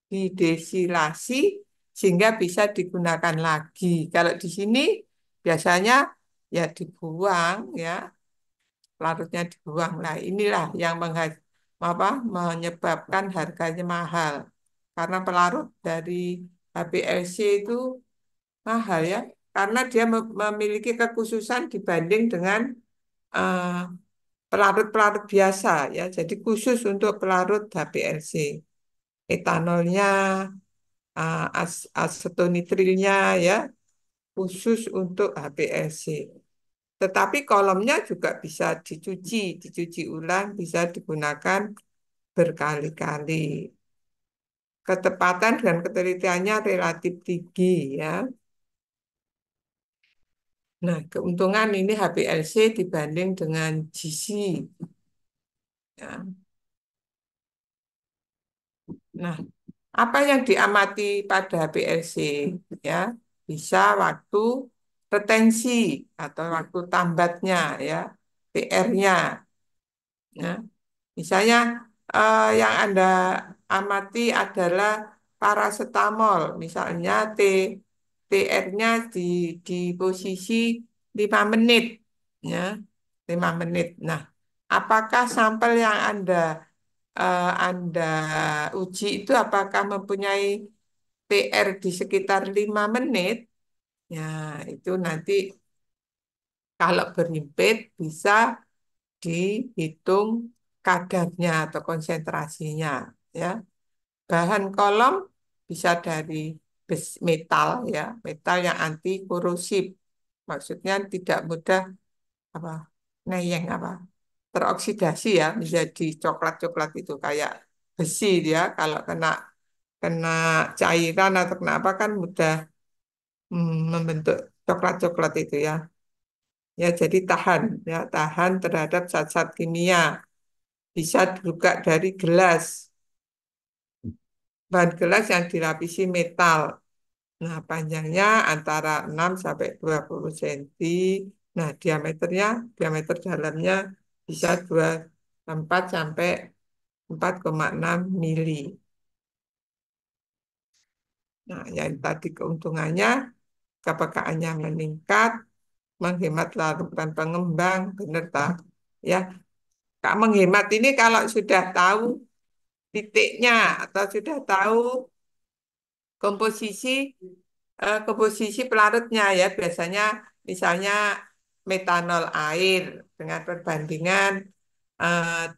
didesilasi sehingga bisa digunakan lagi. Kalau di sini biasanya ya dibuang ya, larutnya dibuang. Nah, inilah yang menyebabkan harganya mahal. Karena pelarut dari HPLC itu mahal ya, karena dia memiliki kekhususan dibanding dengan eh, pelarut-pelarut biasa ya. Jadi khusus untuk pelarut HPLC. Etanolnya, asetonitrilnya ya, khusus untuk HPLC. Tetapi kolomnya juga bisa dicuci ulang, bisa digunakan berkali-kali. Ketepatan dan ketelitiannya relatif tinggi ya. Nah, keuntungan ini HPLC dibanding dengan GC ya. Nah, apa yang diamati pada HPLC ya? Bisa waktu retensi atau waktu tambatnya ya, PR-nya ya. Misalnya yang Anda amati adalah paracetamol, misalnya TR-nya di posisi 5 menit ya, 5 menit. Nah, apakah sampel yang Anda uji itu apakah mempunyai PR di sekitar 5 menit? Ya, itu nanti kalau berhimpit bisa dihitung kadarnya atau konsentrasinya ya. Bahan kolom bisa dari metal ya, metal yang anti korosif. Maksudnya tidak mudah apa neyeng apa teroksidasi ya menjadi coklat-coklat itu kayak besi dia kalau kena kena cairan atau kena apa kan mudah membentuk coklat-coklat itu ya. Ya, jadi tahan ya, tahan terhadap zat-zat kimia. Bisa juga dari gelas, bahan gelas yang dilapisi metal. Nah, panjangnya antara 6 sampai 20 cm. Nah, diameter dalamnya bisa 24 sampai 4,6 mili. Nah, yang tadi keuntungannya, kepekaannya meningkat, menghemat larutan pengembang, benar tak? Ya, Kak menghemat ini kalau sudah tahu titiknya atau sudah tahu komposisi komposisi pelarutnya ya biasanya misalnya metanol air dengan perbandingan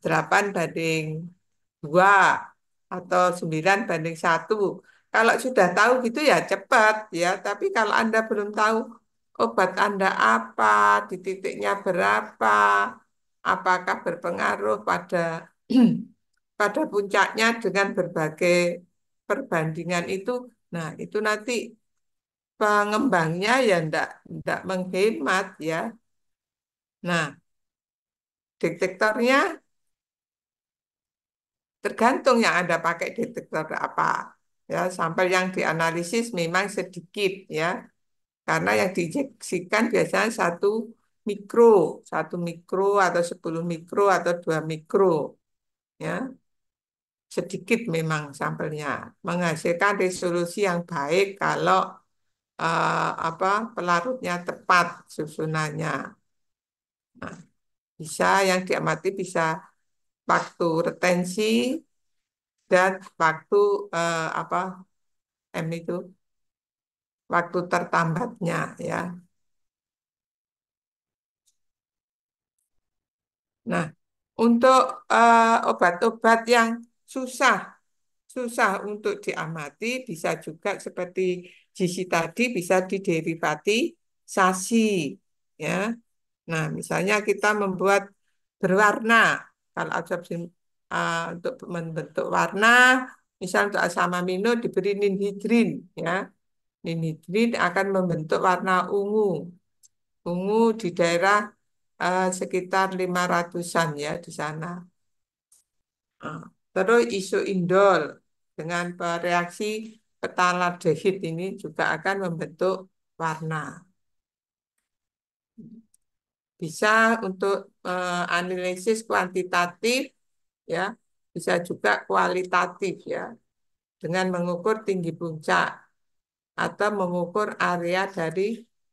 8:2 atau 9:1. Kalau sudah tahu gitu ya cepat ya, tapi kalau Anda belum tahu obat Anda apa, di titiknya berapa, apakah berpengaruh pada pada puncaknya dengan berbagai perbandingan itu. Nah, itu nanti pengembangnya ya ndak menghemat ya. Nah, detektornya tergantung yang Anda pakai detektor apa. Ya, sampel yang dianalisis memang sedikit ya, karena yang diinjeksikan biasanya mikro, 1 mikro atau 10 mikro atau 2 mikro ya. Sedikit memang sampelnya, menghasilkan resolusi yang baik kalau apa pelarutnya tepat susunannya. Nah, bisa yang diamati bisa waktu retensi dan waktu apa itu waktu tertambatnya ya. Nah, untuk obat-obat yang susah susah untuk diamati bisa juga seperti GC tadi bisa diderivatisasi ya. Nah, misalnya kita membuat berwarna. Kalau absorpsi untuk membentuk warna, misal untuk asam amino diberi ninhidrin, ya. Ninhidrin akan membentuk warna ungu. Ungu di daerah sekitar 500-an ya di sana. Ah, terus isoindol dengan reaksi phthalaldehid ini juga akan membentuk warna. Bisa untuk analisis kuantitatif ya, bisa juga kualitatif ya, dengan mengukur tinggi puncak atau mengukur area dari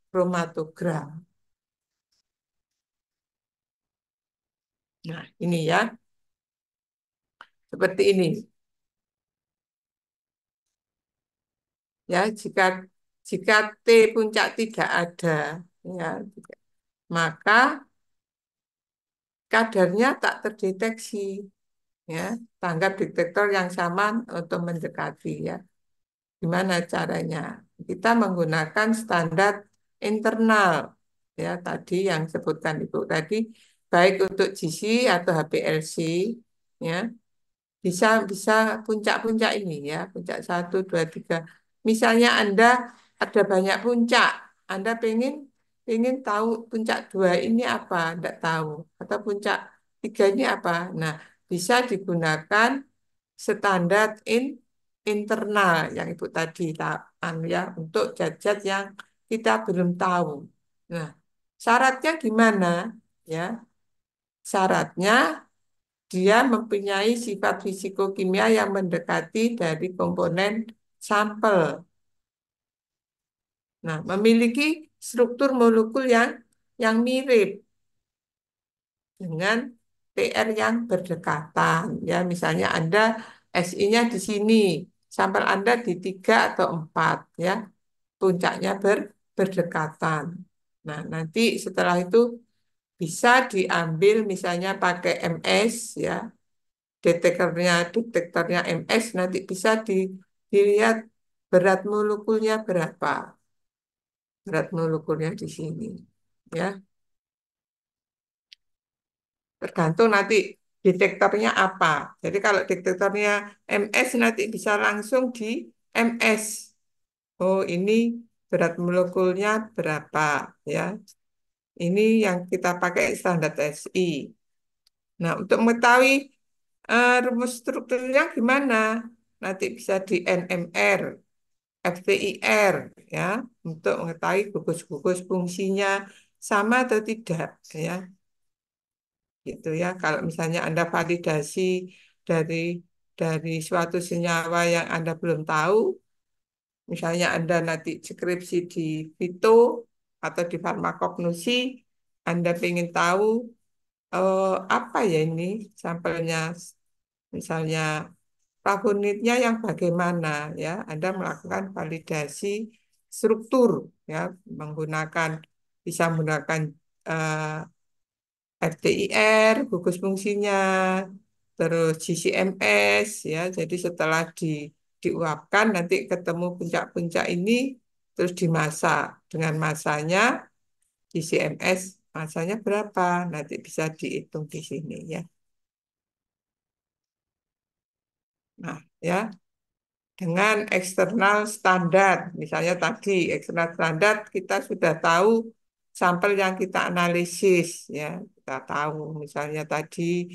kromatogram. Nah, ini ya, seperti ini. Ya, jika jika T puncak tidak ada, ya, maka kadarnya tak terdeteksi. Ya, tanggap detektor yang sama untuk mendekati. Ya, gimana caranya? Kita menggunakan standar internal. Ya, tadi yang sebutkan Ibu tadi, baik untuk GC atau HPLC, ya, bisa bisa puncak-puncak ini ya, puncak satu, dua, tiga. Misalnya Anda ada banyak puncak, Anda pengen tahu puncak dua ini apa, tidak tahu, atau puncak tiga ini apa. Nah, bisa digunakan standar internal yang Ibu tadi ya untuk zat-zat yang kita belum tahu. Nah, syaratnya gimana? Ya, syaratnya dia mempunyai sifat fisikokimia yang mendekati dari komponen sampel. Nah, memiliki struktur molekul yang mirip dengan PR yang berdekatan. Ya, misalnya Anda SI-nya di sini, sampel Anda di 3 atau 4, ya, puncaknya berdekatan. Nah, nanti setelah itu bisa diambil misalnya pakai MS, ya, detektornya MS nanti bisa dilihat berat molekulnya berapa, berat molekulnya di sini, ya, tergantung nanti detektornya apa. Jadi kalau detektornya MS nanti bisa langsung di MS. Oh, ini berat molekulnya berapa, ya. Ini yang kita pakai standar SI. Nah, untuk mengetahui rumus strukturnya gimana? Nanti bisa di NMR, FTIR, ya, untuk mengetahui gugus-gugus fungsinya sama atau tidak, ya, gitu ya. Kalau misalnya Anda validasi dari suatu senyawa yang Anda belum tahu, misalnya Anda nanti skripsi di Fito atau di farmakognosi, Anda ingin tahu apa ya ini sampelnya, misalnya flavonoidnya yang bagaimana, ya, Anda melakukan validasi struktur, ya, menggunakan bisa menggunakan FTIR gugus fungsinya, terus GCMS, ya, jadi setelah diuapkan nanti ketemu puncak-puncak ini terus dimasak dengan masanya GCMS, masanya berapa nanti bisa dihitung di sini, ya. Nah, ya, dengan eksternal standar. Misalnya tadi eksternal standar kita sudah tahu sampel yang kita analisis, ya, kita tahu misalnya tadi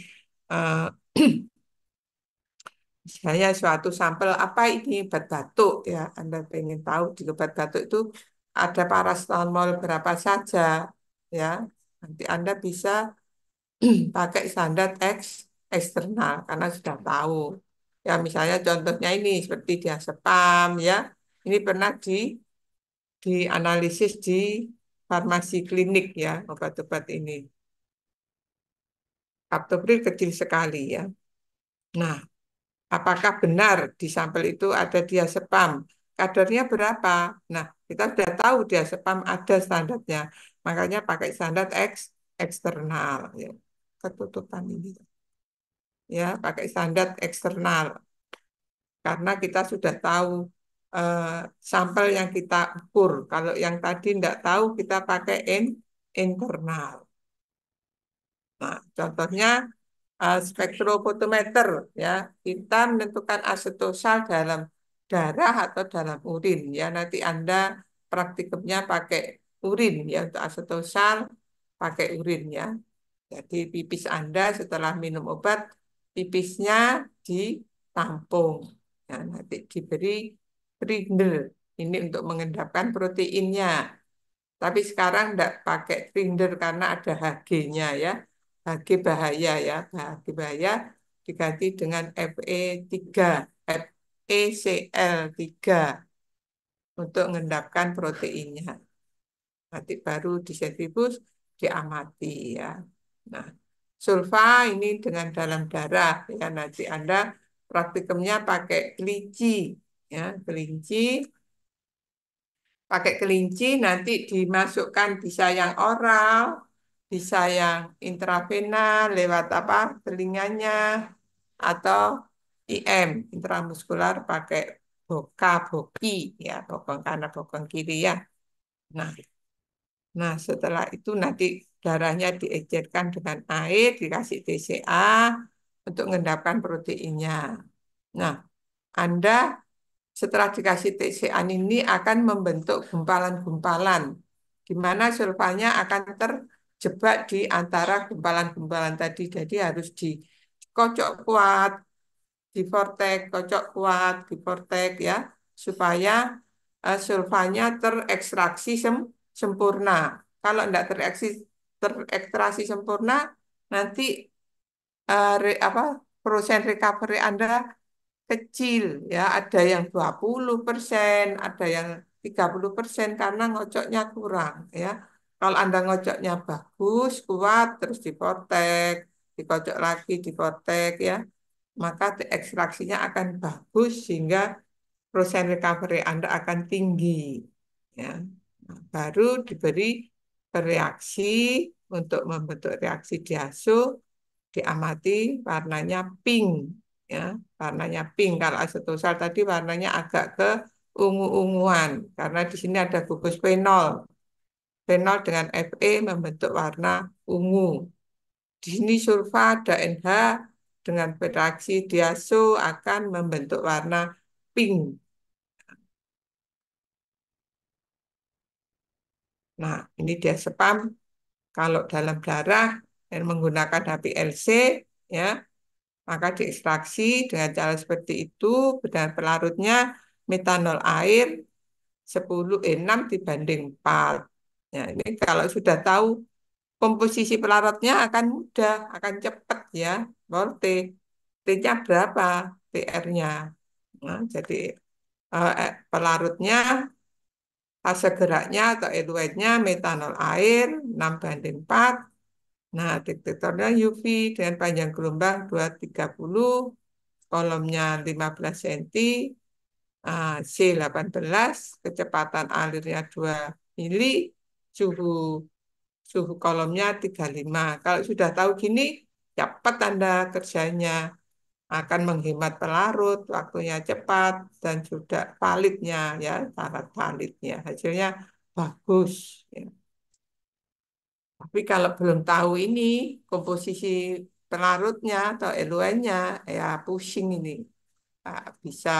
eh, misalnya suatu sampel apa ini obat batuk, ya, Anda pengen tahu di obat batuk itu ada paracetamol berapa saja, ya, nanti Anda bisa pakai standar eksternal karena sudah tahu. Ya, misalnya contohnya ini seperti diazepam, ya. Ini pernah dianalisis di farmasi klinik, ya, obat-obat ini. Kaptopril kecil sekali, ya. Nah, apakah benar di sampel itu ada diazepam? Kadarnya berapa? Nah, kita sudah tahu diazepam ada standarnya. Makanya pakai standar eksternal, ya. Ketutupan ini. Ya, pakai standar eksternal. Karena kita sudah tahu eh, sampel yang kita ukur. Kalau yang tadi tidak tahu, kita pakai internal. Nah, contohnya spektrofotometer, ya, kita menentukan asetosal dalam darah atau dalam urin, ya. Nanti Anda praktikumnya pakai urin, ya, untuk asetosal pakai urin, ya. Jadi pipis Anda setelah minum obat, pipisnya ditampung. Nah, nanti diberi trinder. Ini untuk mengendapkan proteinnya. Tapi sekarang tidak pakai trinder karena ada Hg-nya, ya. Hg bahaya, ya. Hg bahaya diganti dengan Fe3, FeCl3 untuk mengendapkan proteinnya. Nanti baru disentrifus, diamati, ya. Nah, sulfa ini dengan dalam darah, ya, nanti Anda praktikumnya pakai kelinci, ya, kelinci pakai kelinci nanti dimasukkan bisa yang oral, bisa yang intravena lewat apa telinganya atau IM intramuskular pakai boki ya bokong kanan bokong kiri ya. Nah, nah setelah itu nanti darahnya diecerkan dengan air dikasih TCA untuk mengendapkan proteinnya. Nah, Anda setelah dikasih TCA ini akan membentuk gumpalan-gumpalan, di mana sulfanya akan terjebak di antara gumpalan-gumpalan tadi. Jadi harus dikocok kuat, divortek, kocok kuat, divortek ya, supaya sulfanya terekstraksi sempurna. Kalau tidak terekstraksi sempurna, nanti apa persen recovery Anda kecil ya, ada yang 20%, ada yang 30% karena ngocoknya kurang ya. Kalau Anda ngocoknya bagus, kuat, terus dipotek, dikocok lagi, dipotek ya, maka ekstraksinya akan bagus sehingga persen recovery Anda akan tinggi ya. Nah, baru diberi reaksi untuk membentuk reaksi diaso diamati warnanya pink ya warnanya pink kalau asetosal tadi warnanya agak ke ungu-unguan karena di sini ada gugus fenol dengan Fe membentuk warna ungu di sini sulfa ada NH dengan reaksi diaso akan membentuk warna pink. Nah ini dia spam kalau dalam darah yang menggunakan HPLC ya maka diekstraksi dengan cara seperti itu dan pelarutnya metanol air 6 dibanding 4. Ya, ini kalau sudah tahu komposisi pelarutnya akan mudah, akan cepat ya. Volt T-nya berapa? TR-nya. Nah, jadi pelarutnya fase geraknya atau eluetnya metanol air 6:4. Nah, detektornya UV dengan panjang gelombang 230, kolomnya 15 cm, C18, kecepatan alirnya 2 mili, suhu suhu kolomnya 35. Kalau sudah tahu gini, cepat Anda kerjanya akan menghemat pelarut, waktunya cepat, dan sudah validnya ya, syarat validnya, hasilnya bagus. Ya. Tapi kalau belum tahu ini komposisi pelarutnya atau eluennya, ya pusing ini. Bisa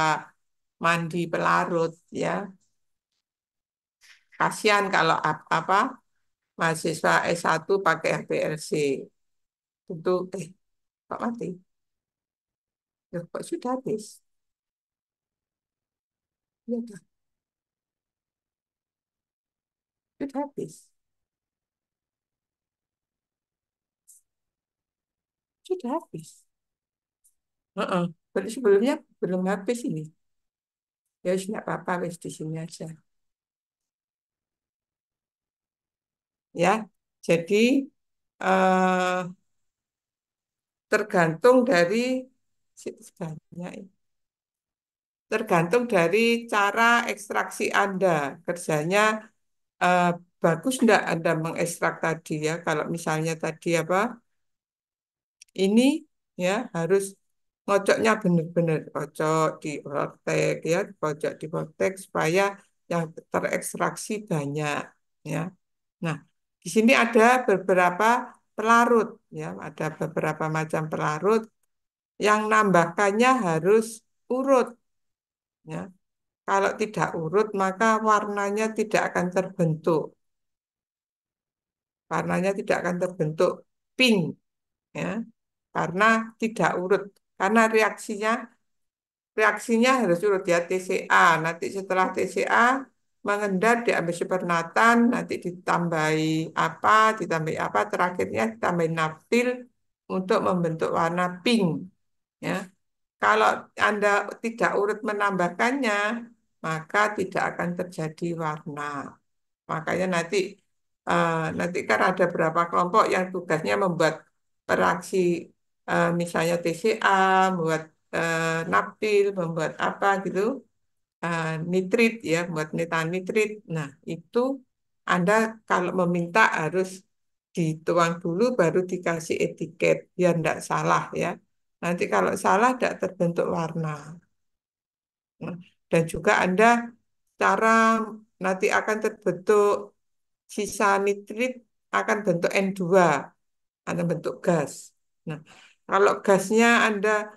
mandi pelarut ya. Kasihan kalau apa mahasiswa S1 pakai HPLC. Tentu kok mati? Loh, kok sudah habis? Ya dah, sudah habis. Sudah habis. Heeh. Berarti sebelumnya belum habis ini. Ya wis nggak apa-apa wis di sini aja. Ya. Jadi eh, tergantung dari banyak tergantung dari cara ekstraksi Anda. Kerjanya eh, bagus enggak Anda mengekstrak tadi ya. Kalau misalnya tadi apa, ini ya harus ngocoknya benar-benar kocok di protek ya, kocok di protek supaya yang terekstraksi banyak ya. Nah, di sini ada beberapa pelarut ya, ada beberapa macam pelarut yang nambahkannya harus urut ya. Kalau tidak urut, maka warnanya tidak akan terbentuk. Warnanya tidak akan terbentuk pink, ya, karena tidak urut. Karena reaksinya harus urut ya TCA. Nanti setelah TCA mengendap diambil supernatan, nanti ditambahi apa, terakhirnya ditambahi naftil untuk membentuk warna pink. Ya, kalau Anda tidak urut menambahkannya, maka tidak akan terjadi warna. Makanya nanti kan ada beberapa kelompok yang tugasnya membuat reaksi misalnya TCA, membuat naptil, membuat apa gitu. nitrit ya, buat metanitrit. Nah, itu Anda kalau meminta harus dituang dulu baru dikasih etiket biar tidak salah ya. Nanti kalau salah tidak terbentuk warna. Nah, dan juga Anda cara nanti akan terbentuk sisa nitrit akan bentuk N2, akan bentuk gas. Nah, kalau gasnya Anda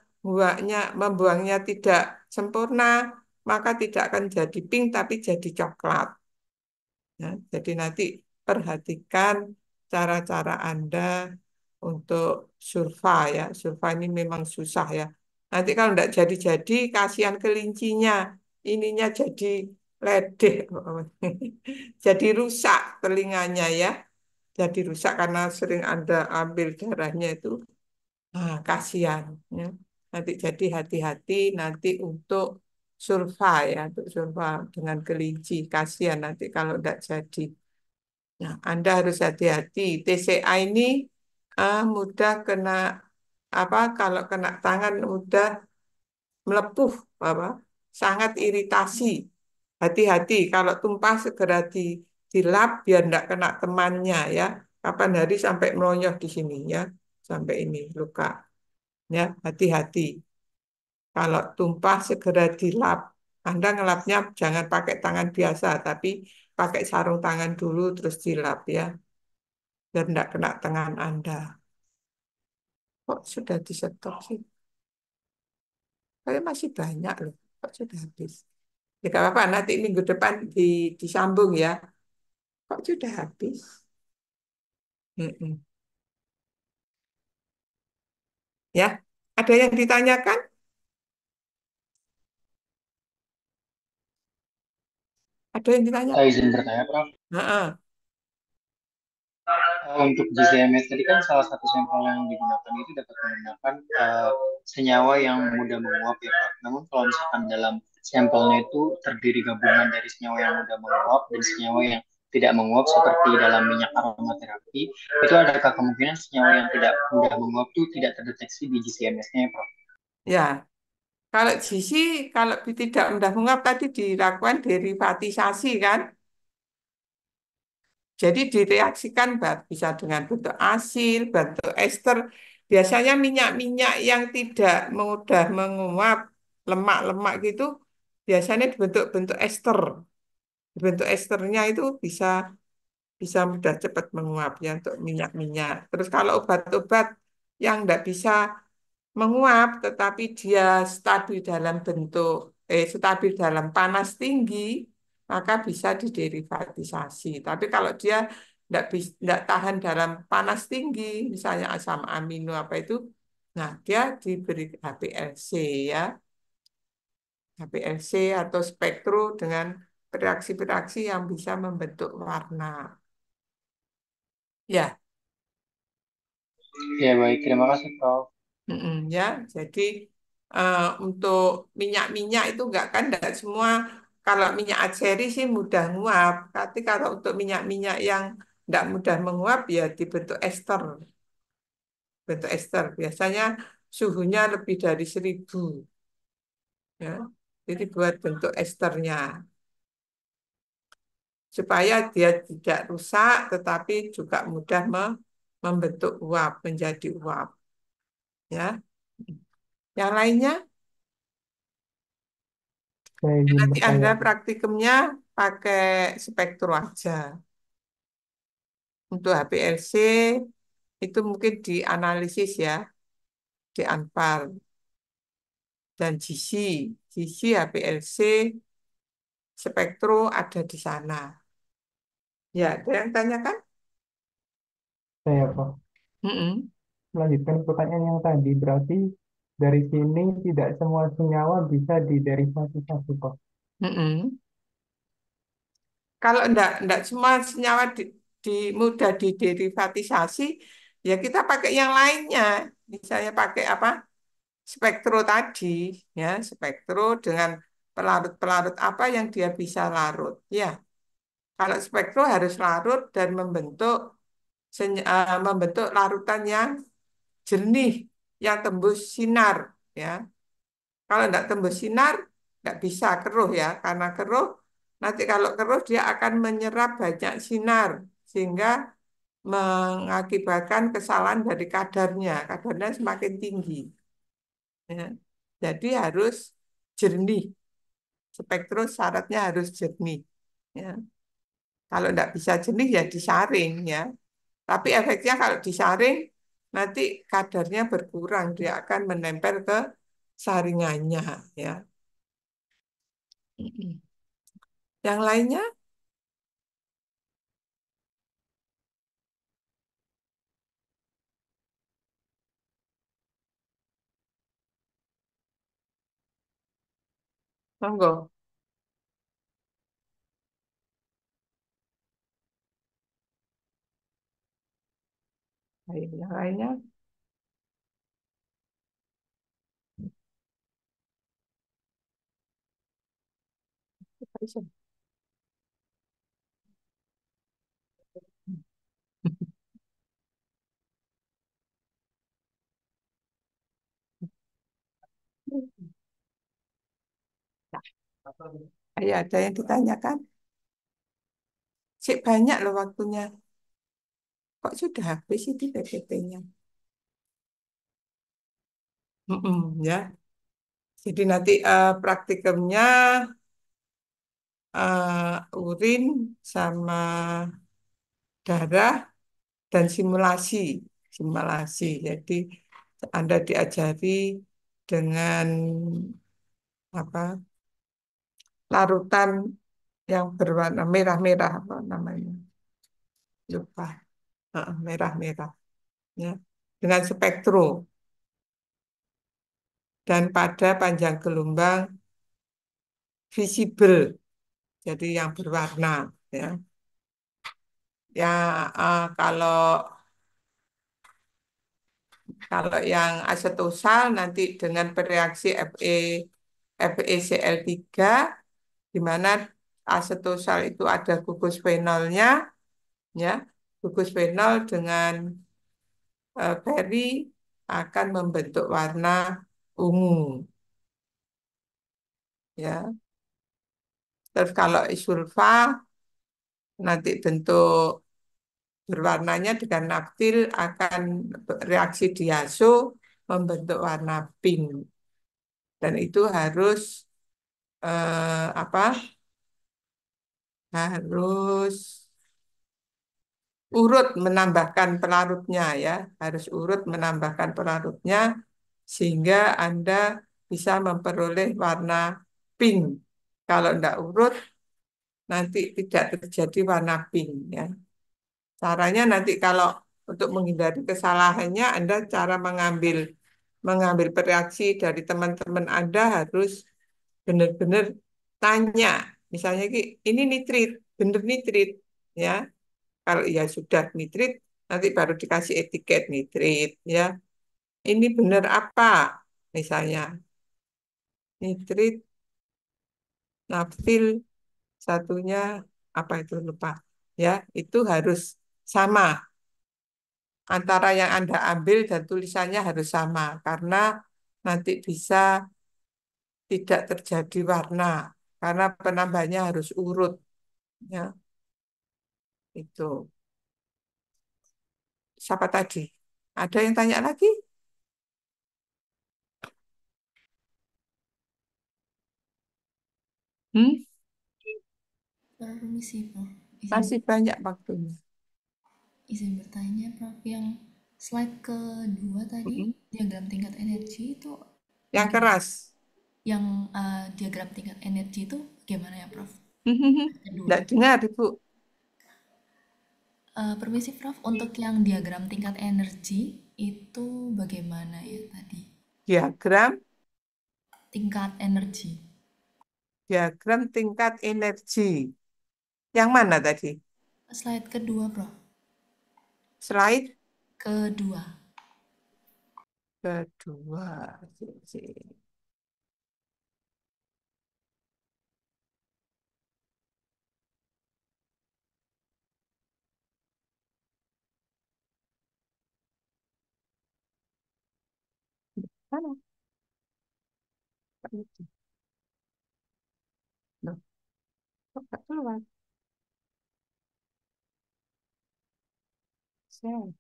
membuangnya tidak sempurna, maka tidak akan jadi pink tapi jadi coklat. Ya, jadi nanti perhatikan cara-cara Anda untuk surfa ya. Surfa ini memang susah ya. Nanti kalau tidak jadi-jadi, kasihan kelincinya. Ininya jadi ledeh. Jadi rusak telinganya ya. Jadi rusak karena sering Anda ambil darahnya itu. Nah, kasihan. Ya. Nanti jadi hati-hati nanti untuk surfa ya. Untuk surfa dengan kelinci. Kasihan nanti kalau tidak jadi. Nah, Anda harus hati-hati. TCA ini mudah kena apa? Kalau kena tangan mudah melepuh, apa? Sangat iritasi. Hati-hati. Kalau tumpah segera dilap biar tidak kena temannya ya. Kapan hari sampai melonyoh di sini ya, sampai ini luka. Ya, hati-hati. Kalau tumpah segera dilap. Anda ngelapnya jangan pakai tangan biasa, tapi pakai sarung tangan dulu terus dilap ya. Biar tidak kena tangan Anda. Kok sudah di stop sih? Saya masih banyak loh. Kok sudah habis? Ya nggak apa-apa, nanti minggu depan disambung ya. Kok sudah habis? Mm-mm. Ya, ada yang ditanyakan? Ada yang Saya ditanyakan? izin bertanya, Prof. Heeh. Untuk GCMS tadi kan salah satu sampel yang digunakan itu dapat menggunakan senyawa yang mudah menguap ya, Prof. Namun kalau misalkan dalam sampelnya itu terdiri gabungan dari senyawa yang mudah menguap dan senyawa yang tidak menguap seperti dalam minyak aromaterapi, itu adakah kemungkinan senyawa yang tidak mudah menguap itu tidak terdeteksi di GCMS-nya, ya, Prof? Ya, kalau GC, kalau tidak mudah menguap tadi dilakukan derivatisasi kan? Jadi direaksikan bisa dengan bentuk asin, bentuk ester. Biasanya minyak-minyak yang tidak mudah menguap, lemak-lemak gitu, biasanya dibentuk-bentuk ester. Bentuk esternya itu bisa bisa mudah cepat menguap ya untuk minyak-minyak. Terus kalau obat-obat yang tidak bisa menguap, tetapi dia stabil dalam panas tinggi, maka bisa diderivatisasi. Tapi kalau dia tidak tahan dalam panas tinggi, misalnya asam amino apa itu, nah dia diberi HPLC ya, HPLC atau spektro dengan reaksi-reaksi yang bisa membentuk warna. Ya, Ya, baik. Terima kasih, Prof. ya. Jadi untuk minyak-minyak itu enggak semua. Kalau minyak atsiri sih mudah nguap. Tapi kalau untuk minyak-minyak yang enggak mudah menguap ya dibentuk ester, bentuk ester. Biasanya suhunya lebih dari 1000 ya. Jadi buat bentuk esternya supaya dia tidak rusak, tetapi juga mudah membentuk uap menjadi uap ya. Yang lainnya Saya izin nanti bertanya, Anda Prof. praktikumnya pakai spektro aja. Untuk HPLC itu mungkin dianalisis ya, di Anpal dan GC HPLC, spektro ada di sana. Ya, ada yang tanyakan? Saya, Prof. Mm-mm. Melanjutkan pertanyaan yang tadi, berarti dari sini tidak semua senyawa bisa diderivatisasi, Prof. Mm-mm. Kalau enggak semua senyawa mudah diderivatisasi, ya kita pakai yang lainnya. Misalnya pakai apa? Spektro tadi, ya, spektro dengan pelarut-pelarut apa yang dia bisa larut. Ya, kalau spektro harus larut dan membentuk larutan yang jernih, yang tembus sinar. Ya, kalau tidak tembus sinar, nggak bisa keruh ya, karena keruh nanti kalau keruh dia akan menyerap banyak sinar sehingga mengakibatkan kesalahan dari kadarnya semakin tinggi. Ya. Jadi harus jernih, spektrum syaratnya harus jernih. Ya. Kalau nggak bisa jernih ya disaring ya. Tapi efeknya kalau disaring nanti kadarnya berkurang, dia akan menempel ke saringannya ya. Yang lainnya, monggo. Baik, yang lainnya. Ayo, ada yang ditanyakan? Cik banyak loh waktunya. Kok sudah habis itu PPT-nya? Ya. Jadi nanti praktikumnya urin sama darah dan simulasi. Simulasi. Jadi Anda diajari dengan apa larutan yang berwarna merah-merah apa namanya? Lupa. Merah-merah ya. Dengan spektrum dan pada panjang gelombang visible. Jadi yang berwarna ya. Ya kalau kalau yang asetosal nanti dengan bereaksi FeCl3 di mana asetosal itu ada gugus fenolnya ya. Gugus fenol dengan beri akan membentuk warna ungu ya. Terus kalau isulfa nanti bentuk berwarnanya dengan naftil akan reaksi diazo membentuk warna pink dan itu harus apa? Harus urut menambahkan pelarutnya ya, harus urut menambahkan pelarutnya sehingga Anda bisa memperoleh warna pink. Kalau tidak urut nanti tidak terjadi warna pink ya. Caranya nanti kalau untuk menghindari kesalahannya Anda cara mengambil bereaksi dari teman-teman Anda harus benar-benar tanya. Misalnya ini nitrit, bener nitrit ya. Kalau ya sudah nitrit, nanti baru dikasih etiket nitrit ya. Ini benar apa? Misalnya nitrit, naftil, satunya apa itu lupa. Ya, itu harus sama antara yang Anda ambil dan tulisannya harus sama karena nanti bisa tidak terjadi warna karena penambahnya harus urut ya. Itu. Siapa tadi? Ada yang tanya lagi? Hmm? Permisi, Prof. Masih banyak waktunya. Izin bertanya, Prof. Yang slide kedua tadi, Mm-mm. diagram tingkat energi itu Yang bagaimana? keras. Yang diagram tingkat energi itu bagaimana ya, Prof? Kedua. Tidak dengar, Ibu. Permisi, Prof. Untuk yang diagram tingkat energi itu bagaimana ya tadi? Diagram, Tingkat energi. diagram tingkat energi. Yang mana tadi? Slide kedua, Prof. Slide Kedua. kedua. Mana? Loh, kok nggak keluar? Saya,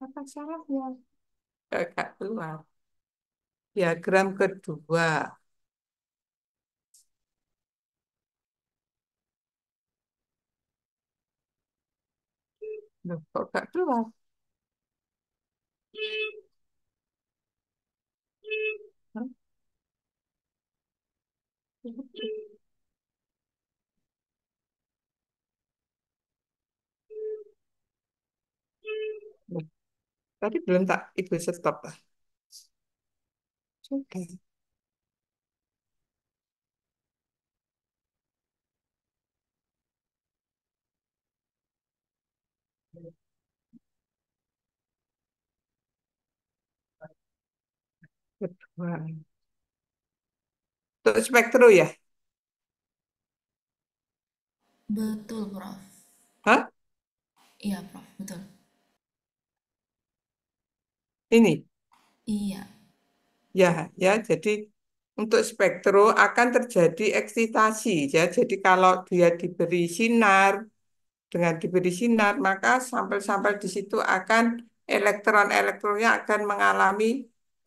apa salahnya? Nggak keluar. Diagram kedua. Loh, kok nggak keluar? Hah? Loh, tadi belum tak ibu stop lah. Sudah. Kedua. Untuk spektro ya? Betul, Prof. Hah? Iya, Prof, betul. Ini. Iya, Ya, ya. Jadi untuk spektro akan terjadi eksitasi ya. Jadi kalau dia diberi sinar, dengan diberi sinar, maka sampel-sampel di situ akan elektron-elektronnya akan mengalami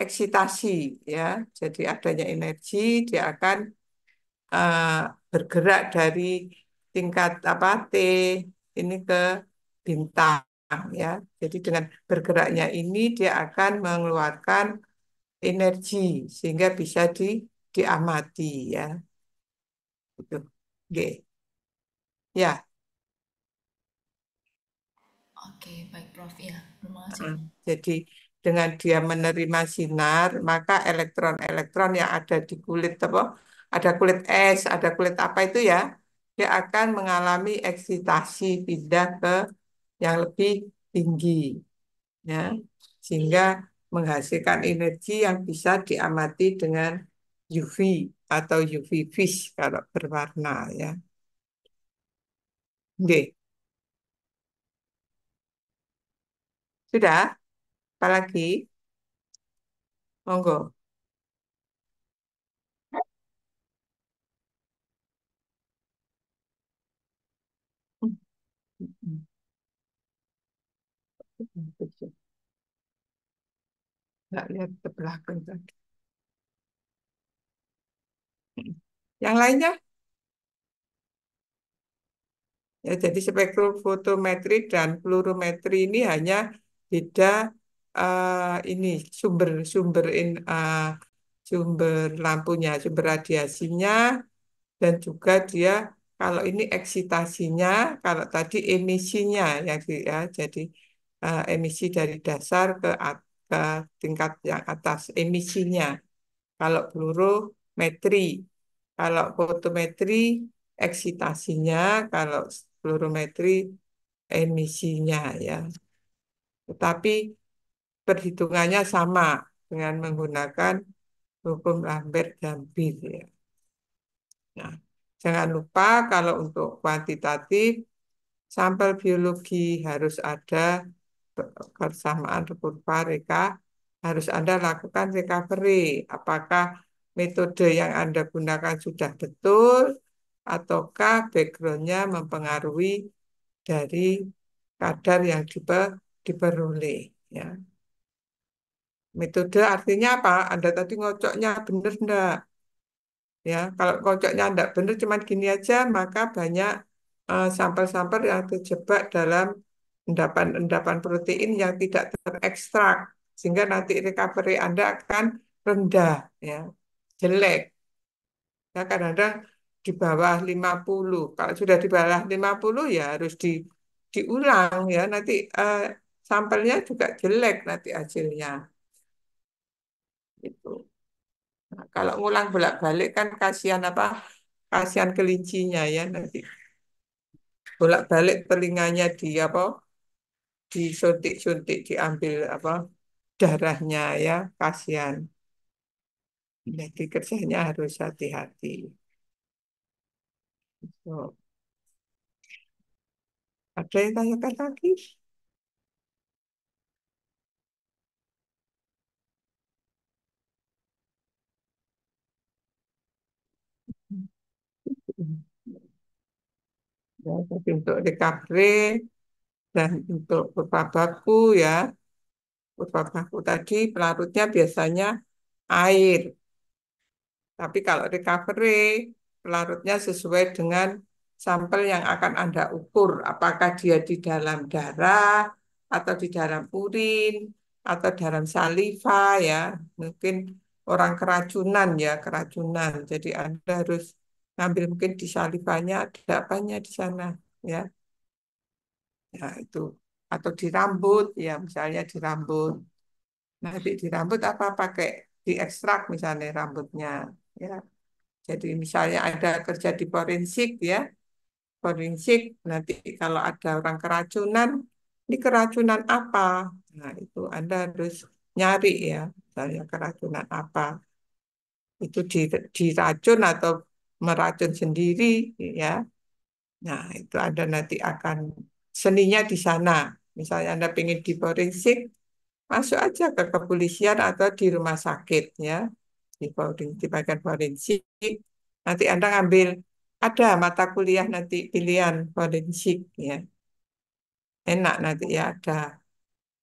eksitasi ya. Jadi adanya energi, dia akan eh, bergerak dari tingkat apa T ini ke bintang ya. Jadi dengan bergeraknya ini dia akan mengeluarkan energi sehingga bisa diamati ya. Gitu. Oke. Ya. oke, baik, Prof. Ya, terima kasih, Mm. Prof. Jadi dengan dia menerima sinar, maka elektron-elektron yang ada di kulit apa, ada kulit es, ada kulit apa itu ya, dia akan mengalami eksitasi pindah ke yang lebih tinggi, ya, sehingga menghasilkan energi yang bisa diamati dengan UV atau UV vis kalau berwarna ya. Oke, sudah, apalagi? Monggo. Nggak lihat ke belakang tadi. Yang lainnya, ya jadi spektrofotometri dan fluorometri ini hanya beda ini sumber lampunya, sumber radiasinya dan juga dia kalau ini eksitasinya, kalau tadi emisinya ya jadi emisi dari dasar ke tingkat yang atas emisinya. Kalau fluorometri, kalau fotometri eksitasinya, kalau fluorometri emisinya ya. Tetapi perhitungannya sama dengan menggunakan hukum Lambert dan Beer ya. Nah, jangan lupa kalau untuk kuantitatif sampel biologi harus ada persamaan kurva reka, harus Anda lakukan recovery. Apakah metode yang Anda gunakan sudah betul, ataukah backgroundnya mempengaruhi dari kadar yang diperoleh. Ya. Metode artinya apa? Anda tadi ngocoknya benar enggak? Ya, kalau ngocoknya enggak benar, cuma gini aja, maka banyak sampel-sampel yang terjebak dalam endapan-endapan protein yang tidak terekstrak, sehingga nanti recovery Anda akan rendah, ya, jelek. Ya, kadang-kadang di bawah 50. Kalau sudah di bawah 50 ya harus diulang ya, nanti sampelnya juga jelek nanti hasilnya. Itu. Nah, kalau ngulang bolak-balik kan kasihan apa? Kasihan kelincinya ya nanti bolak-balik telinganya di apa? Disuntik-suntik diambil apa? Darahnya ya, kasihan. Jadi kerjanya harus hati-hati. So, ada yang tanyakan lagi? Ya, tapi untuk recovery dan untuk purba baku ya, purba baku tadi pelarutnya biasanya air. Tapi kalau recovery, pelarutnya sesuai dengan sampel yang akan Anda ukur. Apakah dia di dalam darah, atau di dalam urin, atau dalam saliva ya. Mungkin orang keracunan ya, keracunan. Jadi Anda harus ngambil mungkin di salivanya ada apanya di sana ya. Ya itu. Atau di rambut ya, misalnya di rambut. Nanti di rambut apa pakai diekstrak misalnya rambutnya ya. Jadi misalnya ada kerja di forensik ya, forensik nanti kalau ada orang keracunan, ini keracunan apa? Nah itu Anda harus nyari ya, misalnya keracunan apa. Itu diracun atau meracun sendiri ya. Nah itu Anda nanti akan seninya di sana. Misalnya Anda pengen di forensik, masuk aja ke kepolisian atau di rumah sakit ya. Di bagian forensik. Nanti Anda ngambil ada mata kuliah nanti pilihan forensik ya. Enak nanti ya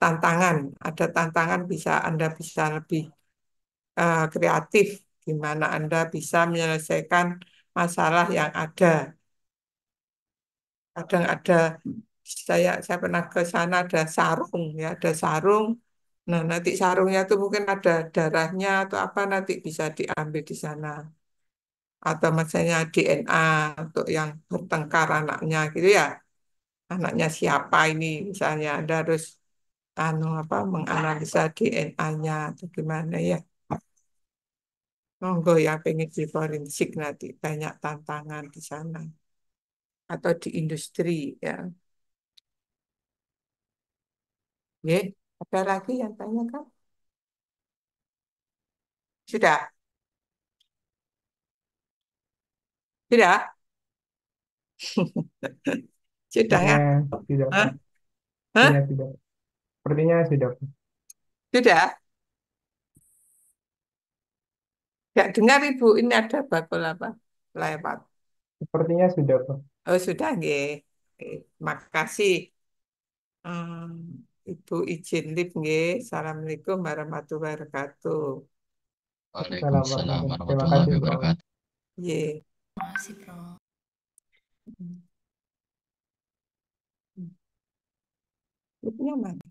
tantangan, ada tantangan bisa Anda bisa lebih kreatif gimana Anda bisa menyelesaikan masalah yang ada. Kadang ada saya pernah ke sana ada sarung ya, ada sarung. Nah, nanti sarungnya itu mungkin ada darahnya atau apa nanti bisa diambil di sana. Atau misalnya DNA untuk yang bertengkar anaknya gitu ya. Anaknya siapa ini misalnya Anda harus apa menganalisa DNA-nya atau gimana ya. Monggo ya pengen di forensik nanti banyak tantangan di sana atau di industri ya. Oke, ada lagi yang tanya kan? Sudah? Sudah? Sudah Sepertinya nggak? tidak, Hah? Pak. Hah? Sepertinya tidak. Sepertinya sudah, Pak. Sudah? Nggak dengar Ibu, ini ada bakul apa? Lewat. Sepertinya sudah, Pak. Oh sudah, nggih. Makasih. Ibu izin live nggih. Assalamualaikum warahmatullahi wabarakatuh. Salam Waalaikumsalam warahmatullahi. Terima warahmatullahi kasih, Bro. wabarakatuh. Ye. Makasih, Bro. Live-nya mana?